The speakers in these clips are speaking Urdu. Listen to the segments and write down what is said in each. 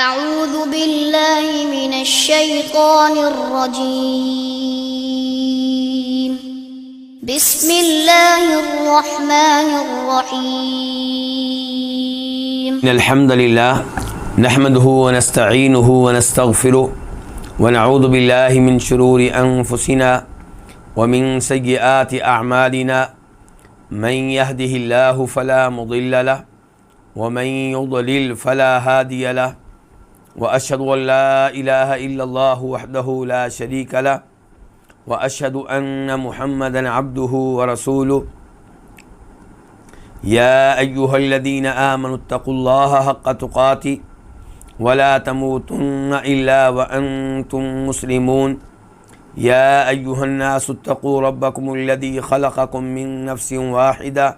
أعوذ بالله من الشيطان الرجيم بسم الله الرحمن الرحيم الحمد لله نحمده ونستعينه ونستغفره ونعوذ بالله من شرور أنفسنا ومن سيئات أعمالنا من يهده الله فلا مضل له ومن يضلل فلا هادي له وأشهد أن لا إله إلا الله وحده لا شريك له وأشهد أن محمدا عبده ورسوله يا أيها الذين آمنوا اتقوا الله حق تقاته ولا تموتن إلا وأنتم مسلمون يا أيها الناس اتقوا ربكم الذي خلقكم من نفس واحدة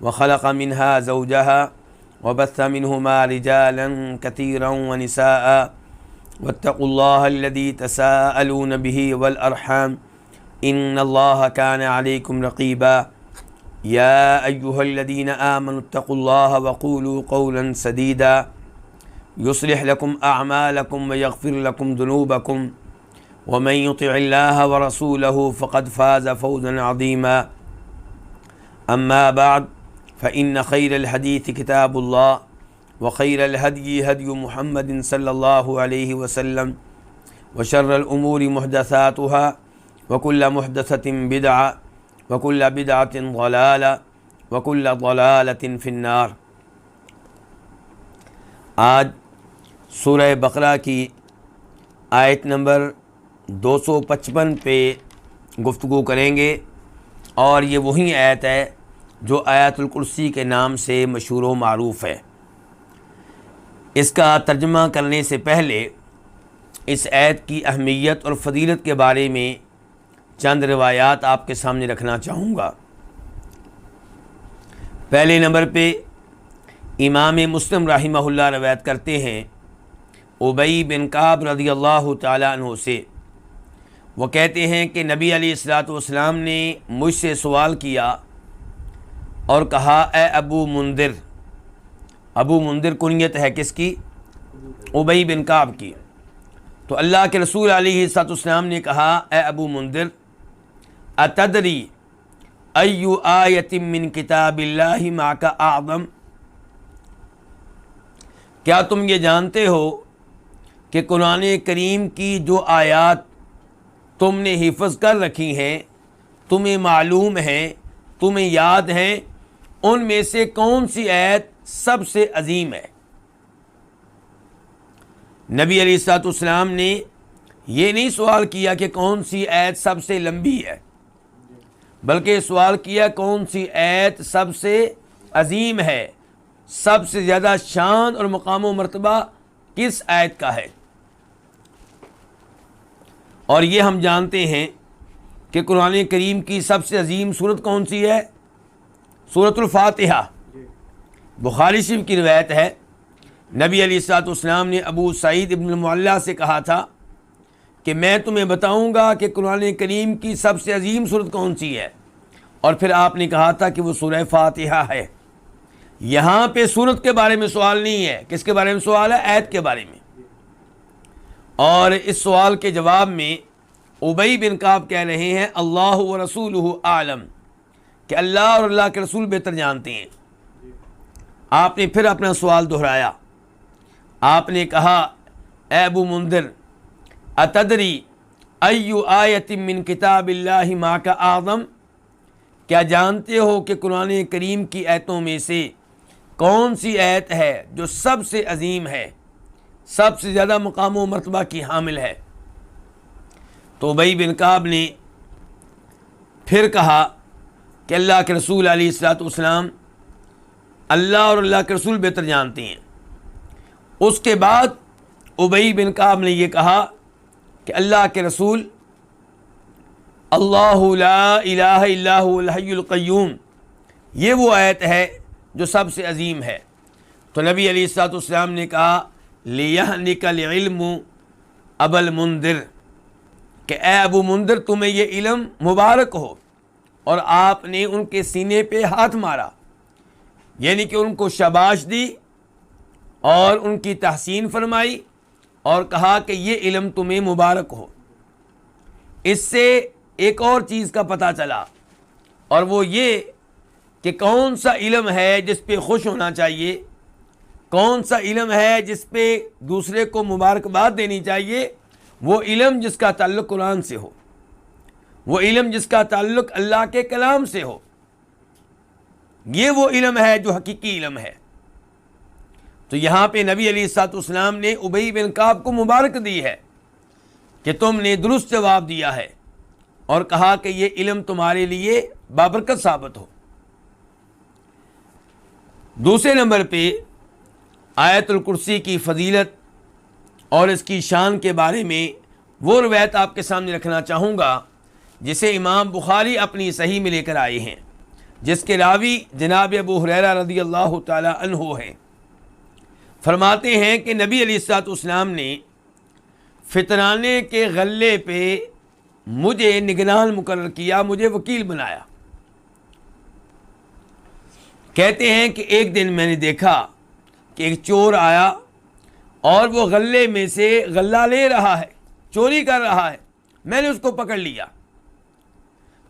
وخلق منها زوجها وبث منهما رجالا كثيرا ونساء واتقوا الله الذي تساءلون به والأرحام إن الله كان عليكم رقيبا يا أيها الذين آمنوا اتقوا الله وقولوا قولا سديدا يصلح لكم أعمالكم ويغفر لكم ذنوبكم ومن يطع الله ورسوله فقد فاز فوزا عظيما أما بعد فإن خير الحديث كتاب الله وخير الهدي هدي محمد صلى الله عليه وسلم وشر الأمور محدثاتها وكل محدثة بدعة وكل بدعة ضلالة وكل ضلالة في النار۔ آج سورہ بقرہ کی آیت نمبر 255 پہ گفتگو کریں گے، اور یہ وہی آیت ہے جو آیت الکرسی کے نام سے مشہور و معروف ہے۔ اس کا ترجمہ کرنے سے پہلے اس آیت کی اہمیت اور فضیلت کے بارے میں چند روایات آپ کے سامنے رکھنا چاہوں گا۔ پہلے نمبر پہ امام مسلم رحمہ اللہ روایت کرتے ہیں ابی بن کعب رضی اللہ تعالیٰ عنہ سے، وہ کہتے ہیں کہ نبی علیہ الصلوۃ والسلام نے مجھ سے سوال کیا اور کہا، اے ابو منذر۔ ابو منذر کنیت ہے کس کی؟ ابی بن کعب کی۔ تو اللہ کے رسول علیہ الصلوۃ والسلام نے کہا، اے ابو منذر، اتدری ای آیت من کتاب اللہ معک اعظم، کیا تم یہ جانتے ہو کہ قرآن کریم کی جو آیات تم نے حفظ کر رکھی ہیں، تمہیں معلوم ہیں، تمہیں یاد ہیں، ان میں سے کون سی آیت سب سے عظیم ہے؟ نبی علیہ الصلوۃ والسلام نے یہ نہیں سوال کیا کہ کون سی آیت سب سے لمبی ہے، بلکہ سوال کیا کون سی آیت سب سے عظیم ہے، سب سے زیادہ شان اور مقام و مرتبہ کس آیت کا ہے؟ اور یہ ہم جانتے ہیں کہ قرآن کریم کی سب سے عظیم سورت کون سی ہے؟ سورۃ الفاتحہ۔ بخاری شریف کی روایت ہے، نبی علیہ الصلوۃ والسلام نے ابو سعید ابن المعلیٰ سے کہا تھا کہ میں تمہیں بتاؤں گا کہ قرآن کریم کی سب سے عظیم سورت کون سی ہے، اور پھر آپ نے کہا تھا کہ وہ سورہ فاتحہ ہے۔ یہاں پہ سورت کے بارے میں سوال نہیں ہے، کس کے بارے میں سوال ہے؟ آیت کے بارے میں۔ اور اس سوال کے جواب میں ابی بن کعب کہہ رہے ہیں، اللہ و رسولہ اعلم، کہ اللہ اور اللہ کے رسول بہتر جانتے ہیں۔ آپ نے پھر اپنا سوال دہرایا، آپ نے کہا، اے ابو منذر، اتدری ای آیت من کتاب اللہ معک اعظم، کیا جانتے ہو کہ قرآن کریم کی آیتوں میں سے کون سی آیت ہے جو سب سے عظیم ہے، سب سے زیادہ مقام و مرتبہ کی حامل ہے؟ تو ابی بن کعب نے پھر کہا کہ اللہ کے رسول علیہ الصلوۃ والسلام، اللہ اور اللہ کے رسول بہتر جانتے ہیں۔ اس کے بعد ابی بن کعب نے یہ کہا کہ اللہ کے رسول، اللہ لا الہ الا هو الحی القیوم، یہ وہ آیت ہے جو سب سے عظیم ہے۔ تو نبی علیہ الصلوۃ والسلام نے کہا، لیہنک العلم ابا المنذر، کہ اے ابو منذر تمہیں یہ علم مبارک ہو۔ اور آپ نے ان کے سینے پہ ہاتھ مارا، یعنی کہ ان کو شاباش دی اور ان کی تحسین فرمائی اور کہا کہ یہ علم تمہیں مبارک ہو۔ اس سے ایک اور چیز کا پتہ چلا، اور وہ یہ کہ کون سا علم ہے جس پہ خوش ہونا چاہیے، کون سا علم ہے جس پہ دوسرے کو مبارکباد دینی چاہیے۔ وہ علم جس کا تعلق قرآن سے ہو، وہ علم جس کا تعلق اللہ کے کلام سے ہو، یہ وہ علم ہے جو حقیقی علم ہے۔ تو یہاں پہ نبی علیہ الصلوۃ والسلام نے ابی بن کعب کو مبارک دی ہے کہ تم نے درست جواب دیا ہے، اور کہا کہ یہ علم تمہارے لیے بابرکت ثابت ہو۔ دوسرے نمبر پہ آیت الکرسی کی فضیلت اور اس کی شان کے بارے میں وہ روایت آپ کے سامنے رکھنا چاہوں گا جسے امام بخاری اپنی صحیح میں لے کر آئے ہیں، جس کے راوی جناب ابو ہریرہ رضی اللہ تعالی عنہ ہیں۔ فرماتے ہیں کہ نبی علیہ الصلوۃ والسلام نے فطرانے کے غلے پہ مجھے نگران مقرر کیا، مجھے وکیل بنایا۔ کہتے ہیں کہ ایک دن میں نے دیکھا کہ ایک چور آیا اور وہ غلے میں سے غلہ لے رہا ہے، چوری کر رہا ہے۔ میں نے اس کو پکڑ لیا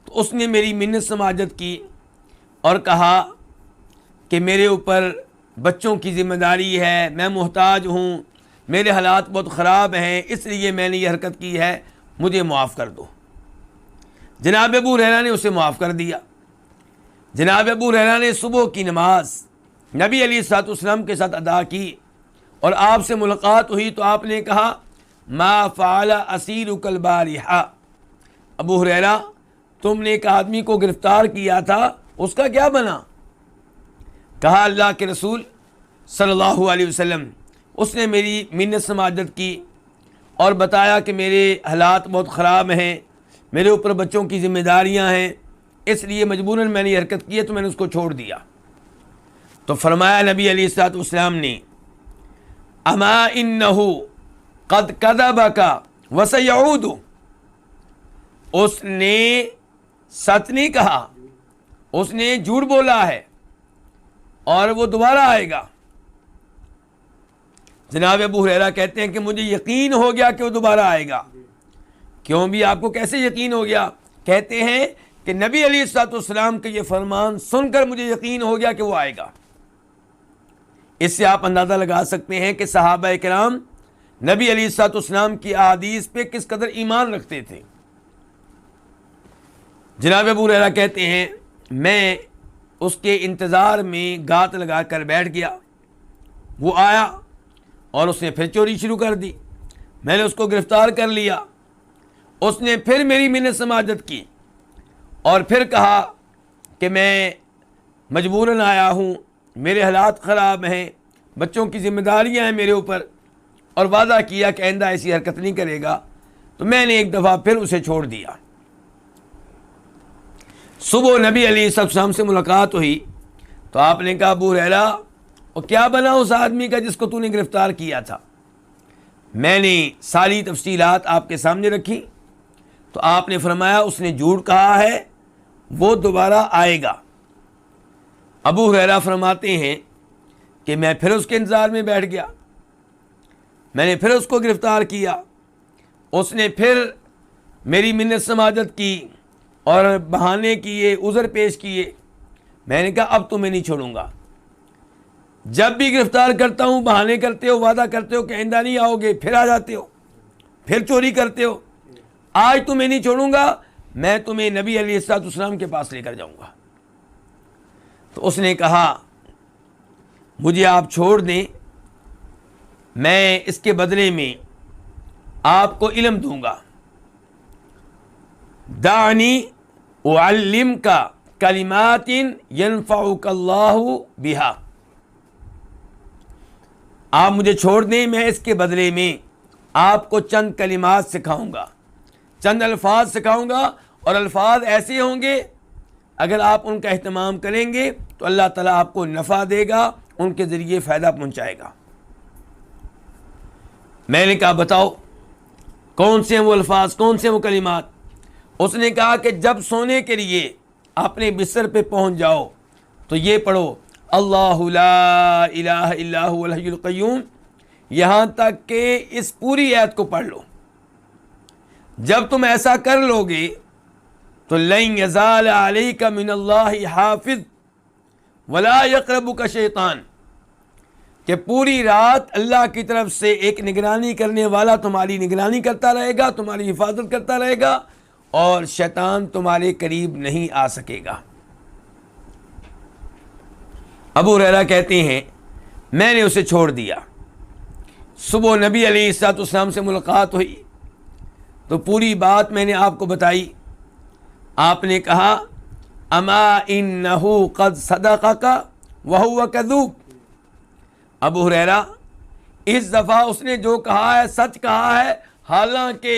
تو اس نے میری منت سماجت کی اور کہا کہ میرے اوپر بچوں کی ذمہ داری ہے، میں محتاج ہوں، میرے حالات بہت خراب ہیں، اس لیے میں نے یہ حرکت کی ہے، مجھے معاف کر دو۔ جناب ابو ہریرہ نے اسے معاف کر دیا۔ جناب ابو ہریرہ نے صبح کی نماز نبی علیہ الصلوۃ والسلام کے ساتھ ادا کی، اور آپ سے ملاقات ہوئی تو آپ نے کہا ما فعل اسیرک البارحہ، ابو ہریرہ تم نے ایک آدمی کو گرفتار کیا تھا، اس کا کیا بنا؟ کہا اللہ کے رسول صلی اللہ علیہ وسلم، اس نے میری منت سماجت کی اور بتایا کہ میرے حالات بہت خراب ہیں، میرے اوپر بچوں کی ذمہ داریاں ہیں، اس لیے مجبوراً میں نے یہ حرکت کی ہے، تو میں نے اس کو چھوڑ دیا۔ تو فرمایا نبی علیہ الصلوۃ والسلام نے اما انہ قد کذبک وسیعود، اس نے سچ نہیں کہا، اس نے جھوٹ بولا ہے اور وہ دوبارہ آئے گا۔ جناب ابو ہریرہ کہتے ہیں کہ مجھے یقین ہو گیا کہ وہ دوبارہ آئے گا۔ کیوں بھی آپ کو کیسے یقین ہو گیا؟ کہتے ہیں کہ نبی علیہ الصلوۃ والسلام کے یہ فرمان سن کر مجھے یقین ہو گیا کہ وہ آئے گا۔ اس سے آپ اندازہ لگا سکتے ہیں کہ صحابہ کرام نبی علیہ الصلوۃ والسلام کی احادیث پہ کس قدر ایمان رکھتے تھے۔ جناب ابو ہریرہ کہتے ہیں میں اس کے انتظار میں گات لگا کر بیٹھ گیا، وہ آیا اور اس نے پھر چوری شروع کر دی، میں نے اس کو گرفتار کر لیا، اس نے پھر میری منت سماجت کی اور پھر کہا کہ میں مجبوراً آیا ہوں، میرے حالات خراب ہیں، بچوں کی ذمہ داریاں ہیں میرے اوپر، اور وعدہ کیا کہ آئندہ ایسی حرکت نہیں کرے گا۔ تو میں نے ایک دفعہ پھر اسے چھوڑ دیا۔ صبح نبی علیہ السلام سے ملاقات ہوئی تو آپ نے کہا ابو ہریرہ وہ کیا بنا اس آدمی کا جس کو تو نے گرفتار کیا تھا؟ میں نے ساری تفصیلات آپ کے سامنے رکھی تو آپ نے فرمایا اس نے جھوٹ کہا ہے، وہ دوبارہ آئے گا۔ ابو ہریرہ فرماتے ہیں کہ میں پھر اس کے انتظار میں بیٹھ گیا، میں نے پھر اس کو گرفتار کیا، اس نے پھر میری منت سماجت کی اور بہانے کیے، عذر پیش کیے۔ میں نے کہا اب تو میں نہیں چھوڑوں گا، جب بھی گرفتار کرتا ہوں بہانے کرتے ہو، وعدہ کرتے ہو کہ آئندہ نہیں آؤ گے، پھر آ جاتے ہو، پھر چوری کرتے ہو، آج تو میں نہیں چھوڑوں گا، میں تمہیں نبی علیہ الصلوۃ والسلام کے پاس لے کر جاؤں گا۔ تو اس نے کہا مجھے آپ چھوڑ دیں، میں اس کے بدلے میں آپ کو علم دوں گا۔ دعنی اعلمک کلمات ینفعک اللہ بہا، آپ مجھے چھوڑ دیں، میں اس کے بدلے میں آپ کو چند کلمات سکھاؤں گا، چند الفاظ سکھاؤں گا، اور الفاظ ایسے ہوں گے اگر آپ ان کا اہتمام کریں گے تو اللہ تعالیٰ آپ کو نفع دے گا، ان کے ذریعے فائدہ پہنچائے گا۔ میں نے کہا بتاؤ کون سے ہیں وہ الفاظ، کون سے وہ کلمات؟ اس نے کہا کہ جب سونے کے لیے اپنے بستر پہ پہنچ جاؤ تو یہ پڑھو اللہ لا الہ الا هو الحی القیوم، یہاں تک کہ اس پوری آیت کو پڑھ لو۔ جب تم ایسا کر لو گے تو لن یزال علیک من اللہ حافظ ولا یقربک شیطان، کہ پوری رات اللہ کی طرف سے ایک نگرانی کرنے والا تمہاری نگرانی کرتا رہے گا، تمہاری حفاظت کرتا رہے گا، اور شیطان تمہارے قریب نہیں آ سکے گا۔ ابو ہریرہ کہتے ہیں میں نے اسے چھوڑ دیا۔ صبح نبی علیہ الصلوۃ والسلام سے ملاقات ہوئی تو پوری بات میں نے آپ کو بتائی۔ آپ نے کہا اما انہ قد صدقک وہو کذوب، ابو ہریرہ اس دفعہ اس نے جو کہا ہے سچ کہا ہے، حالانکہ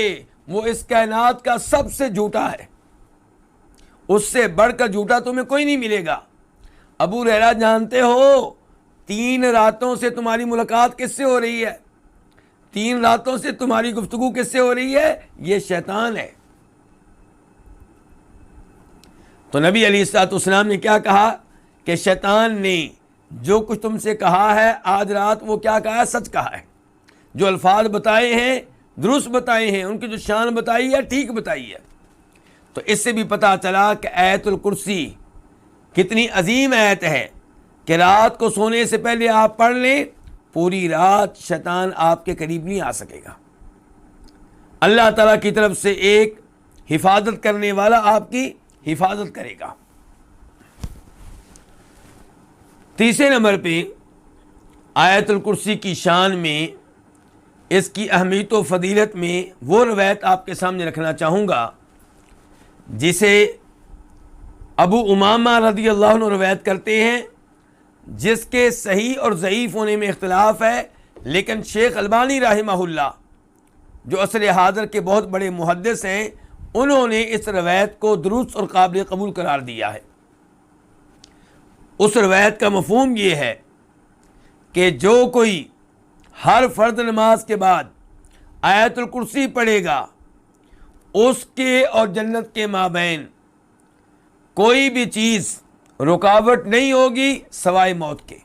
وہ اس کائنات کا سب سے جھوٹا ہے، اس سے بڑھ کر جھوٹا تمہیں کوئی نہیں ملے گا۔ ابو ہریرہ جانتے ہو 3 راتوں سے تمہاری ملاقات کس سے ہو رہی ہے؟ 3 راتوں سے تمہاری گفتگو کس سے ہو رہی ہے؟ یہ شیطان ہے۔ تو نبی علیہ الصلوۃ والسلام نے کیا کہا کہ شیطان نے جو کچھ تم سے کہا ہے آج رات وہ کیا کہا ہے؟ سچ کہا ہے۔ جو الفاظ بتائے ہیں درست بتائے ہیں، ان کی جو شان بتائی ہے ٹھیک بتائی ہے۔ تو اس سے بھی پتہ چلا کہ آیت الکرسی کتنی عظیم آیت ہے کہ رات کو سونے سے پہلے آپ پڑھ لیں، پوری رات شیطان آپ کے قریب نہیں آ سکے گا۔ اللہ تعالیٰ کی طرف سے ایک حفاظت کرنے والا آپ کی حفاظت کرے گا۔ تیسرے نمبر پہ آیت الکرسی کی شان میں، اس کی اہمیت و فضیلت میں وہ روایت آپ کے سامنے رکھنا چاہوں گا جسے ابو امامہ رضی اللہ عنہ روایت کرتے ہیں، جس کے صحیح اور ضعیف ہونے میں اختلاف ہے، لیکن شیخ البانی رحمہ اللہ جو عصر حاضر کے بہت بڑے محدث ہیں، انہوں نے اس روایت کو درست اور قابل قبول قرار دیا ہے۔ اس روایت کا مفہوم یہ ہے کہ جو کوئی ہر فرض نماز کے بعد آیت الکرسی پڑھے گا، اس کے اور جنت کے مابین کوئی بھی چیز رکاوٹ نہیں ہوگی سوائے موت کے۔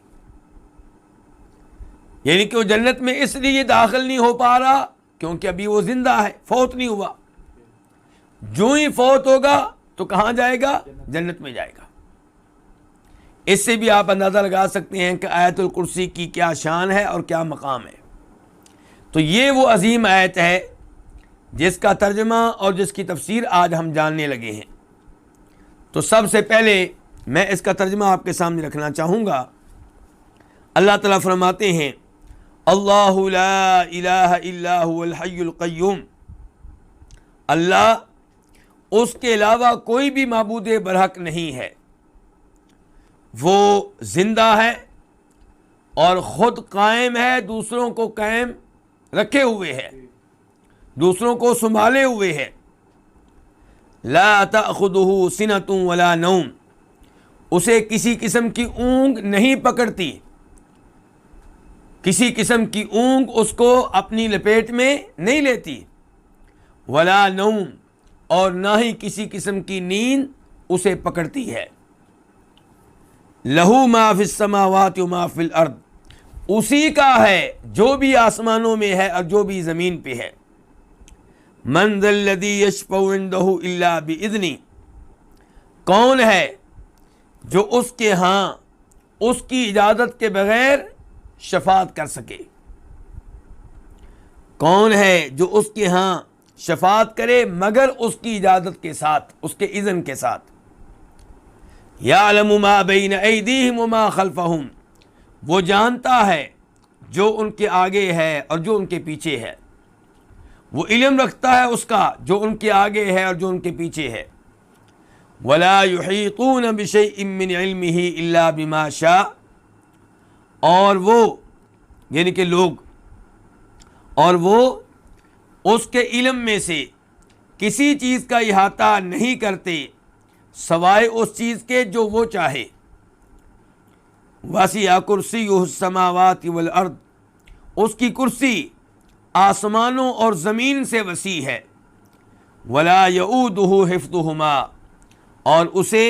یعنی کہ وہ جنت میں اس لیے داخل نہیں ہو پا رہا کیونکہ ابھی وہ زندہ ہے، فوت نہیں ہوا۔ جو ہی فوت ہوگا تو کہاں جائے گا؟ جنت میں جائے گا۔ اس سے بھی آپ اندازہ لگا سکتے ہیں کہ آیت الکرسی کی کیا شان ہے اور کیا مقام ہے۔ تو یہ وہ عظیم آیت ہے جس کا ترجمہ اور جس کی تفسیر آج ہم جاننے لگے ہیں۔ تو سب سے پہلے میں اس کا ترجمہ آپ کے سامنے رکھنا چاہوں گا۔ اللہ تعالیٰ فرماتے ہیں اللہ لا الہ الا هو الحی القیوم، اللہ اس کے علاوہ کوئی بھی معبود برحق نہیں ہے، وہ زندہ ہے اور خود قائم ہے، دوسروں کو قائم رکھے ہوئے ہے، دوسروں کو سنبھالے ہوئے ہے۔ لا تأخذہ سنۃ ولا نوم، اسے کسی قسم کی اونگ نہیں پکڑتی، کسی قسم کی اونگ اس کو اپنی لپیٹ میں نہیں لیتی، ولا نوم، اور نہ ہی کسی قسم کی نیند اسے پکڑتی ہے۔ لہو ما فی السماوات و ما فی الارض، اسی کا ہے جو بھی آسمانوں میں ہے اور جو بھی زمین پہ ہے۔ من ذا الذی یشفع عندہ الا باذنہ، کون ہے جو اس کے ہاں اس کی اجازت کے بغیر شفاعت کر سکے؟ کون ہے جو اس کے ہاں شفاعت کرے مگر اس کی اجازت کے ساتھ، اس کے اذن کے ساتھ؟ یعلم ما بین ایدیہم وما خلفہم، وہ جانتا ہے جو ان کے آگے ہے اور جو ان کے پیچھے ہے، وہ علم رکھتا ہے اس کا جو ان کے آگے ہے اور جو ان کے پیچھے ہے۔ ولا یحیطون بشیء من علمہ الا بما شاء، اور وہ یعنی کہ لوگ، اور وہ اس کے علم میں سے کسی چیز کا احاطہ نہیں کرتے سوائے اس چیز کے جو وہ چاہے۔ وسع کرسیہ السماوات والارض، اس کی کرسی آسمانوں اور زمین سے وسیع ہے۔ ولا یعودہ حفظہما، اور اسے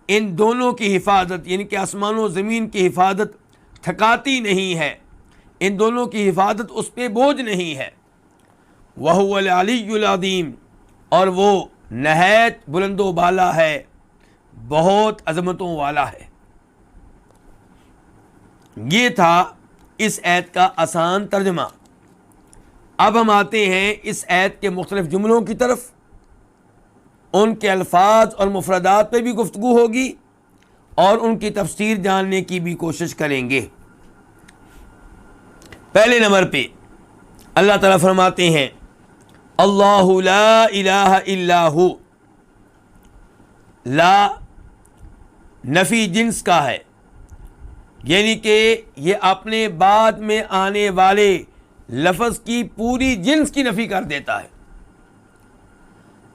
ان دونوں کی حفاظت یعنی کہ آسمان و زمین کی حفاظت تھکاتی نہیں ہے، ان دونوں کی حفاظت اس پہ بوجھ نہیں ہے۔ وَهُوَ الْعَلِيُّ الْعَظِيمُ، اور وہ نہایت بلند و بالا ہے، بہت عظمتوں والا ہے۔ یہ تھا اس آیت کا آسان ترجمہ۔ اب ہم آتے ہیں اس آیت کے مختلف جملوں کی طرف، ان کے الفاظ اور مفردات پہ بھی گفتگو ہوگی اور ان کی تفسیر جاننے کی بھی کوشش کریں گے۔ پہلے نمبر پہ اللہ تعالیٰ فرماتے ہیں اللہ لا الہ الا ہو۔ لا نفی جنس کا ہے، یعنی کہ یہ اپنے بعد میں آنے والے لفظ کی پوری جنس کی نفی کر دیتا ہے۔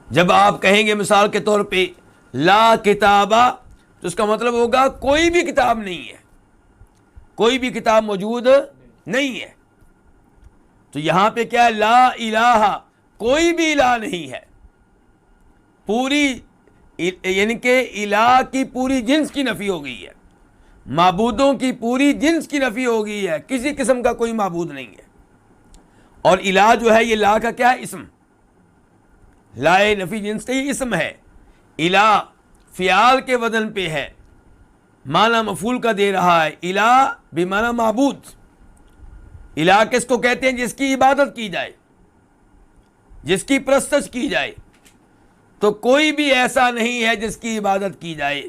جب آپ کہیں گے مثال کے طور پہ لا کتابہ، تو اس کا مطلب ہوگا کوئی بھی کتاب نہیں ہے، کوئی بھی کتاب موجود نہیں ہے۔ تو یہاں پہ کیا ہے؟ لا الہ، کوئی بھی الہ نہیں ہے، پوری یعنی کہ الہ کی پوری جنس کی نفی ہو گئی ہے، معبودوں کی پوری جنس کی نفی ہو گئی ہے، کسی قسم کا کوئی معبود نہیں ہے۔ اور الہ جو ہے یہ لا کا کیا ہے؟ اسم، لا نفی جنس کا یہ اسم ہے۔ الہ فعال کے وزن پہ ہے، معنی مفعول کا دے رہا ہے۔ الہ بمعنی معبود۔ الہ کس کو کہتے ہیں؟ جس کی عبادت کی جائے، جس کی پرستش کی جائے۔ تو کوئی بھی ایسا نہیں ہے جس کی عبادت کی جائے،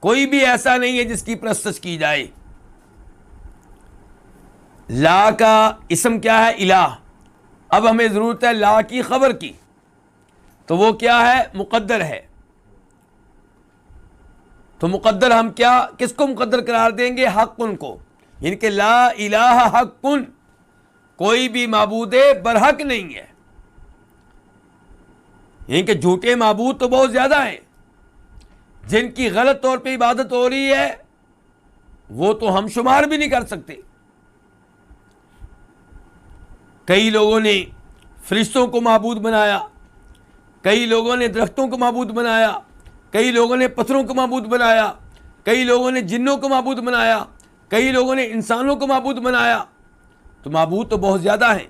کوئی بھی ایسا نہیں ہے جس کی پرستش کی جائے۔ لا کا اسم کیا ہے؟ الہ۔ اب ہمیں ضرورت ہے لا کی خبر کی، تو وہ کیا ہے؟ مقدر ہے۔ تو مقدر ہم کیا کس کو مقدر قرار دیں گے؟ حق ان کو، یعنی کہ لا الہ حق، کوئی بھی معبود برحق نہیں ہے۔ یعنی کہ جھوٹے معبود تو بہت زیادہ ہیں، جن کی غلط طور پہ عبادت ہو رہی ہے وہ تو ہم شمار بھی نہیں کر سکتے۔ کئی لوگوں نے فرشتوں کو معبود بنایا، کئی لوگوں نے درختوں کو معبود بنایا، کئی لوگوں نے پتھروں کو معبود بنایا، کئی لوگوں نے جنوں کو معبود بنایا، کئی لوگوں نے انسانوں کو معبود بنایا۔ تو معبود تو بہت زیادہ ہیں،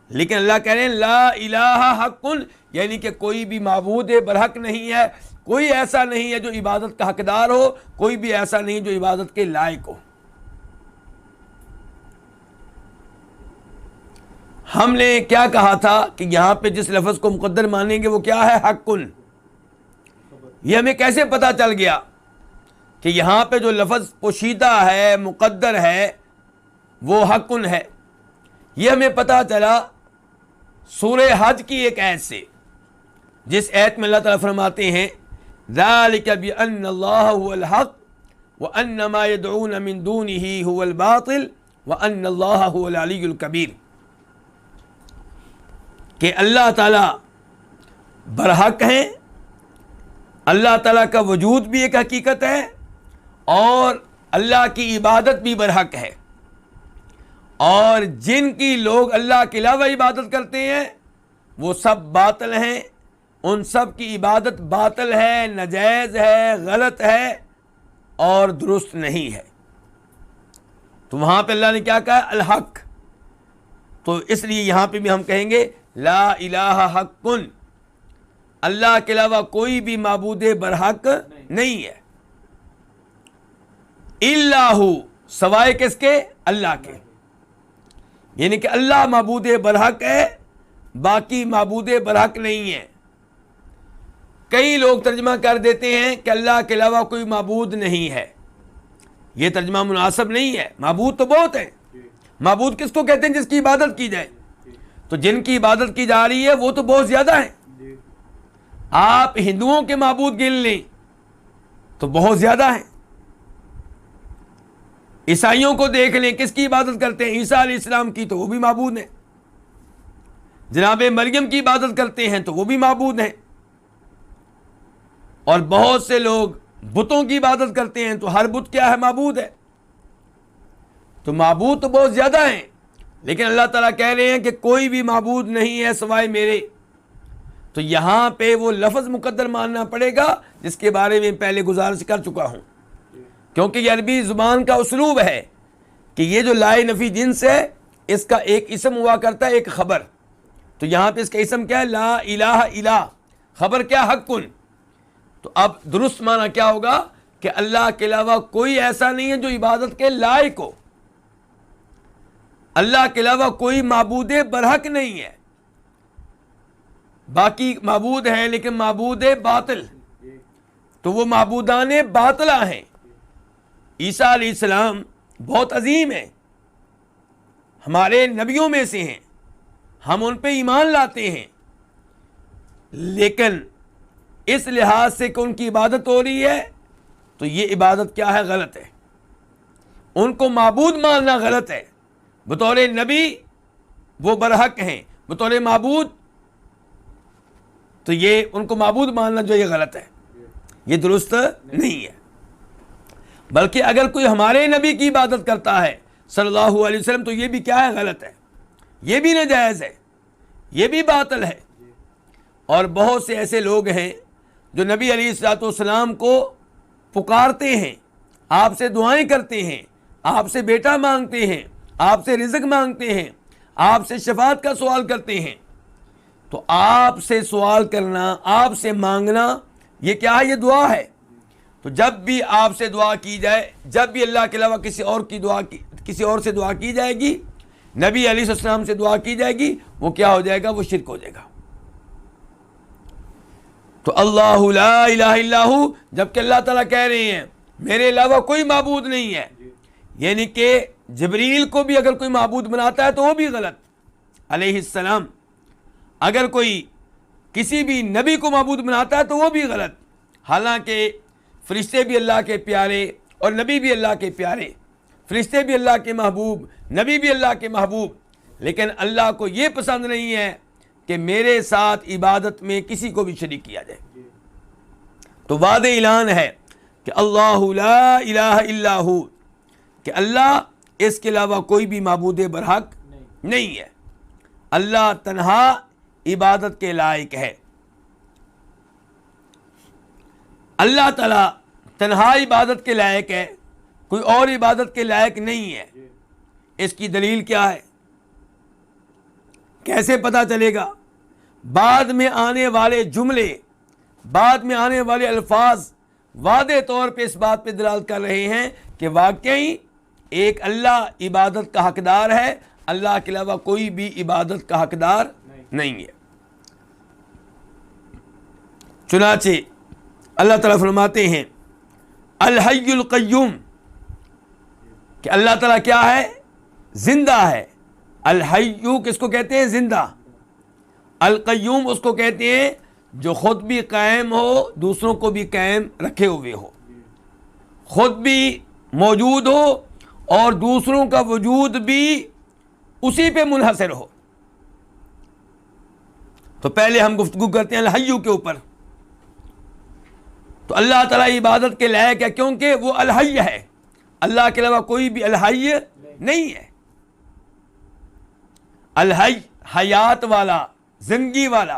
لیکن اللہ کہہ رہے ہیں لا الہ حق، یعنی کہ کوئی بھی معبود برحق نہیں ہے، کوئی ایسا نہیں ہے جو عبادت کا حقدار ہو، کوئی بھی ایسا نہیں جو عبادت کے لائق ہو۔ ہم نے کیا کہا تھا کہ یہاں پہ جس لفظ کو مقدر مانیں گے وہ کیا ہے؟ حق۔ یہ ہمیں کیسے پتا چل گیا کہ یہاں پہ جو لفظ پوشیدہ ہے، مقدر ہے، وہ حق ہے؟ یہ ہمیں پتا چلا سورہ حج کی ایک آیت سے، جس آیت میں اللہ تعالیٰ فرماتے ہیں ذَلِكَ بِأَنَّ اللَّهَ هُوَ الْحَقُّ وَأَنَّ مَا يَدْعُونَ مِن دُونِهِ هُوَ الْبَاطِلُ وَأَنَّ اللَّهَ هُوَ الْعَلِيُّ الْكَبِيرُ، کہ اللہ تعالیٰ برحق ہیں، اللہ تعالیٰ کا وجود بھی ایک حقیقت ہے، اور اللہ کی عبادت بھی برحق ہے، اور جن کی لوگ اللہ کے علاوہ عبادت کرتے ہیں وہ سب باطل ہیں، ان سب کی عبادت باطل ہے، ناجائز ہے، غلط ہے اور درست نہیں ہے۔ تو وہاں پہ اللہ نے کیا کہا؟ الحق۔ تو اس لیے یہاں پہ بھی ہم کہیں گے لا الہ حق، اللہ کے علاوہ کوئی بھی معبود برحق نہیں ہے۔ الا ہو، سوائے کس کے؟ اللہ کے، یعنی کہ اللہ معبود برحق ہے، باقی معبود برحق نہیں ہے۔ کئی لوگ ترجمہ کر دیتے ہیں کہ اللہ کے علاوہ کوئی معبود نہیں ہے، یہ ترجمہ مناسب نہیں ہے۔ معبود تو بہت ہیں۔ معبود کس کو کہتے ہیں؟ جس کی عبادت کی جائے۔ تو جن کی عبادت کی جا رہی ہے وہ تو بہت زیادہ ہیں۔ آپ ہندوؤں کے معبود گن لیں تو بہت زیادہ ہیں، عیسائیوں کو دیکھ لیں کس کی عبادت کرتے ہیں؟ عیسیٰ علیہ السلام کی، تو وہ بھی معبود ہیں۔ جناب مریم کی عبادت کرتے ہیں تو وہ بھی معبود ہیں، اور بہت سے لوگ بتوں کی عبادت کرتے ہیں تو ہر بت کیا ہے؟ معبود ہے۔ تو معبود تو بہت زیادہ ہیں، لیکن اللہ تعالیٰ کہہ رہے ہیں کہ کوئی بھی معبود نہیں ہے سوائے میرے۔ تو یہاں پہ وہ لفظ مقدر ماننا پڑے گا جس کے بارے میں پہلے گزارش کر چکا ہوں، کیونکہ یہ عربی زبان کا اسلوب ہے کہ یہ جو لا نفی جنس ہے اس کا ایک اسم ہوا کرتا ہے ایک خبر، تو یہاں پہ اس کا اسم کیا ہے؟ لا الہ الا، خبر کیا؟ حق کن۔ تو اب درست معنی کیا ہوگا کہ اللہ کے علاوہ کوئی ایسا نہیں ہے جو عبادت کے لائق ہو، اللہ کے علاوہ کوئی معبود برحق نہیں ہے، باقی معبود ہیں لیکن معبود باطل، تو وہ معبودان باطلہ ہیں۔ عیسیٰ علیہ السلام بہت عظیم ہیں، ہمارے نبیوں میں سے ہیں، ہم ان پہ ایمان لاتے ہیں، لیکن اس لحاظ سے کہ ان کی عبادت ہو رہی ہے تو یہ عبادت کیا ہے؟ غلط ہے، ان کو معبود ماننا غلط ہے۔ بطور نبی وہ برحق ہیں، بطور معبود تو یہ ان کو معبود ماننا جو یہ غلط ہے، یہ درست نہیں ہے۔ بلکہ اگر کوئی ہمارے نبی کی عبادت کرتا ہے صلی اللہ علیہ وسلم تو یہ بھی کیا ہے؟ غلط ہے، یہ بھی ناجائز ہے، یہ بھی باطل ہے۔ اور بہت سے ایسے لوگ ہیں جو نبی علیہ الصلوۃ والسلام کو پکارتے ہیں، آپ سے دعائیں کرتے ہیں، آپ سے بیٹا مانگتے ہیں، آپ سے رزق مانگتے ہیں، آپ سے شفاعت کا سوال کرتے ہیں، تو آپ سے سوال کرنا، آپ سے مانگنا، یہ کیا ہے؟ یہ دعا ہے۔ تو جب بھی آپ سے دعا کی جائے، جب بھی اللہ کے علاوہ کسی اور سے دعا کی جائے گی، نبی علیہ السلام سے دعا کی جائے گی، وہ کیا ہو جائے گا؟ وہ شرک ہو جائے گا۔ تو اللہ لا الہ الا ہو، جبکہ اللہ تعالیٰ کہہ رہے ہیں میرے علاوہ کوئی معبود نہیں ہے، یعنی کہ جبریل کو بھی اگر کوئی معبود بناتا ہے تو وہ بھی غلط علیہ السلام، اگر کوئی کسی بھی نبی کو معبود بناتا ہے تو وہ بھی غلط، حالانکہ فرشتے بھی اللہ کے پیارے اور نبی بھی اللہ کے پیارے، فرشتے بھی اللہ کے محبوب، نبی بھی اللہ کے محبوب، لیکن اللہ کو یہ پسند نہیں ہے کہ میرے ساتھ عبادت میں کسی کو بھی شریک کیا جائے۔ تو واضح اعلان ہے کہ اللہ لا الہ الا ہو، کہ اللہ اس کے علاوہ کوئی بھی معبود برحق نہیں ہے، اللہ تنہا عبادت کے لائق ہے، اللہ تعالیٰ تنہا عبادت کے لائق ہے، کوئی اور عبادت کے لائق نہیں ہے۔ اس کی دلیل کیا ہے؟ کیسے پتہ چلے گا؟ بعد میں آنے والے جملے، بعد میں آنے والے الفاظ واضح طور پہ اس بات پہ دلالت کر رہے ہیں کہ واقعی ایک اللہ عبادت کا حقدار ہے، اللہ کے علاوہ کوئی بھی عبادت کا حقدار نہیں ہے۔ چنانچہ اللہ تعالیٰ فرماتے ہیں الحی القیوم، کہ اللہ تعالیٰ کیا ہے؟ زندہ ہے۔ الحی کس کو کہتے ہیں؟ زندہ۔ القیوم اس کو کہتے ہیں جو خود بھی قائم ہو، دوسروں کو بھی قائم رکھے ہوئے ہو، خود بھی موجود ہو اور دوسروں کا وجود بھی اسی پہ منحصر ہو۔ تو پہلے ہم گفتگو کرتے ہیں الحی کے اوپر۔ تو اللہ تعالیٰ عبادت کے لائق ہے کیونکہ وہ الحی ہے، اللہ کے علاوہ کوئی بھی الحی نہیں ہے۔ الحی حیات والا، زندگی والا،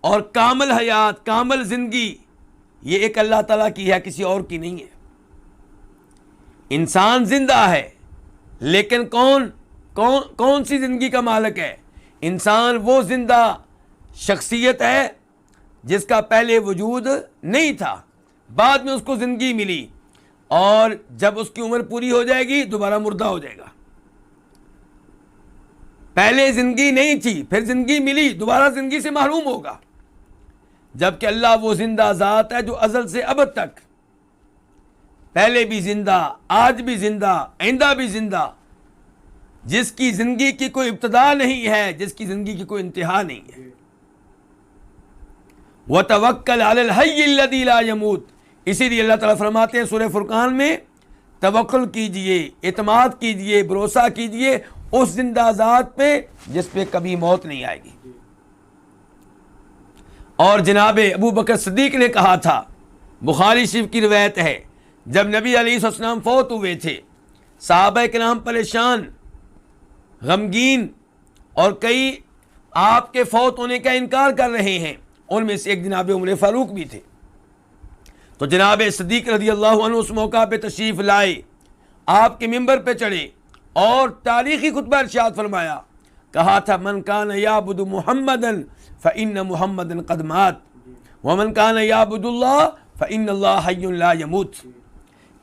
اور کامل حیات، کامل زندگی، یہ ایک اللہ تعالیٰ کی ہے، کسی اور کی نہیں ہے۔ انسان زندہ ہے لیکن کون سی زندگی کا مالک ہے؟ انسان وہ زندہ شخصیت ہے جس کا پہلے وجود نہیں تھا، بعد میں اس کو زندگی ملی، اور جب اس کی عمر پوری ہو جائے گی دوبارہ مردہ ہو جائے گا۔ پہلے زندگی نہیں تھی، پھر زندگی ملی، دوبارہ زندگی سے محروم ہوگا۔ جبکہ اللہ وہ زندہ ذات ہے جو ازل سے ابد تک، پہلے بھی زندہ، آج بھی زندہ، آئندہ بھی زندہ، جس کی زندگی کی کوئی ابتدا نہیں ہے، جس کی زندگی کی کوئی انتہا نہیں ہے۔ وَتَوَكَّلْ عَلَى الْحَيِّ الَّذِي لَا يَمُوتُ، اسی لیے اللہ تعالیٰ فرماتے ہیں سورہ فرقان میں، توکل کیجئے، اعتماد کیجئے، بھروسہ کیجئے اس زندہ ذات پہ جس پہ کبھی موت نہیں آئے گی۔ اور جناب ابو بکر صدیق نے کہا تھا، بخاری شریف کی روایت ہے، جب نبی علیہ السلام فوت ہوئے تھے، صحابہ کرام پریشان، غمگین، اور کئی آپ کے فوت ہونے کا انکار کر رہے ہیں، ان میں سے ایک جناب عمر فاروق بھی تھے۔ تو جناب صدیق رضی اللہ عنہ اس موقع پہ تشریف لائے، آپ کے ممبر پہ چڑھے اور تاریخی خطبہ ارشاد فرمایا، کہا تھا من کان یعبد محمدا فإن محمدا قد مات ومن کان یعبد اللہ فإن اللہ حی لا یموت،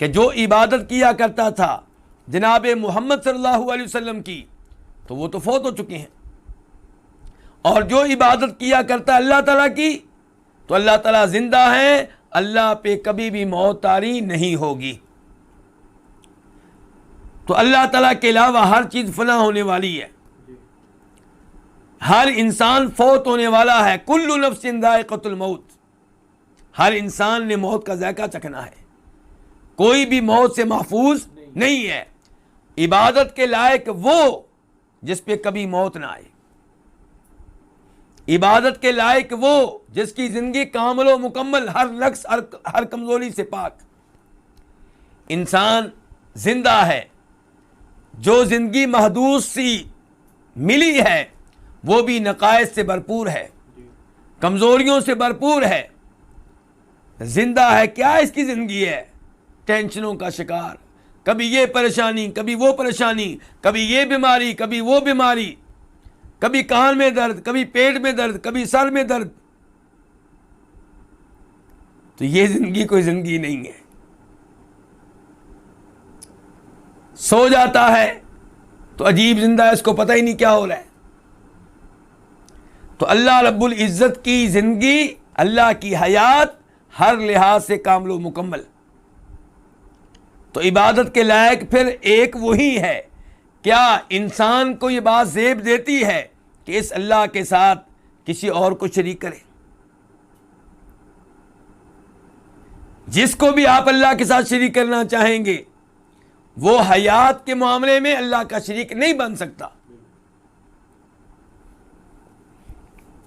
کہ جو عبادت کیا کرتا تھا جناب محمد صلی اللہ علیہ وسلم کی تو وہ تو فوت ہو چکے ہیں، اور جو عبادت کیا کرتا ہے اللہ تعالیٰ کی تو اللہ تعالیٰ زندہ ہیں، اللہ پہ کبھی بھی موت طاری نہیں ہوگی۔ تو اللہ تعالیٰ کے علاوہ ہر چیز فنا ہونے والی ہے، ہر انسان فوت ہونے والا ہے، کل نفس ذائقۃ الموت، ہر انسان نے موت کا ذائقہ چکھنا ہے، کوئی بھی موت سے محفوظ نہیں ہے۔ عبادت کے لائق وہ جس پہ کبھی موت نہ آئے، عبادت کے لائق وہ جس کی زندگی کامل و مکمل، ہر نقص ہر کمزوری سے پاک۔ انسان زندہ ہے، جو زندگی محدود سی ملی ہے وہ بھی نقائص سے بھرپور ہے، کمزوریوں سے بھرپور ہے، زندہ ہے، کیا اس کی زندگی ہے؟ ٹینشنوں کا شکار، کبھی یہ پریشانی، کبھی وہ پریشانی، کبھی یہ بیماری، کبھی وہ بیماری، کبھی کان میں درد، کبھی پیٹ میں درد، کبھی سر میں درد۔ تو یہ زندگی کوئی زندگی نہیں ہے۔ سو جاتا ہے تو عجیب زندہ ہے، اس کو پتہ ہی نہیں کیا ہو رہا ہے۔ تو اللہ رب العزت کی زندگی، اللہ کی حیات ہر لحاظ سے کامل و مکمل۔ تو عبادت کے لائق پھر ایک وہی ہے۔ کیا انسان کو یہ بات زیب دیتی ہے کہ اس اللہ کے ساتھ کسی اور کو شریک کرے؟ جس کو بھی آپ اللہ کے ساتھ شریک کرنا چاہیں گے وہ حیات کے معاملے میں اللہ کا شریک نہیں بن سکتا۔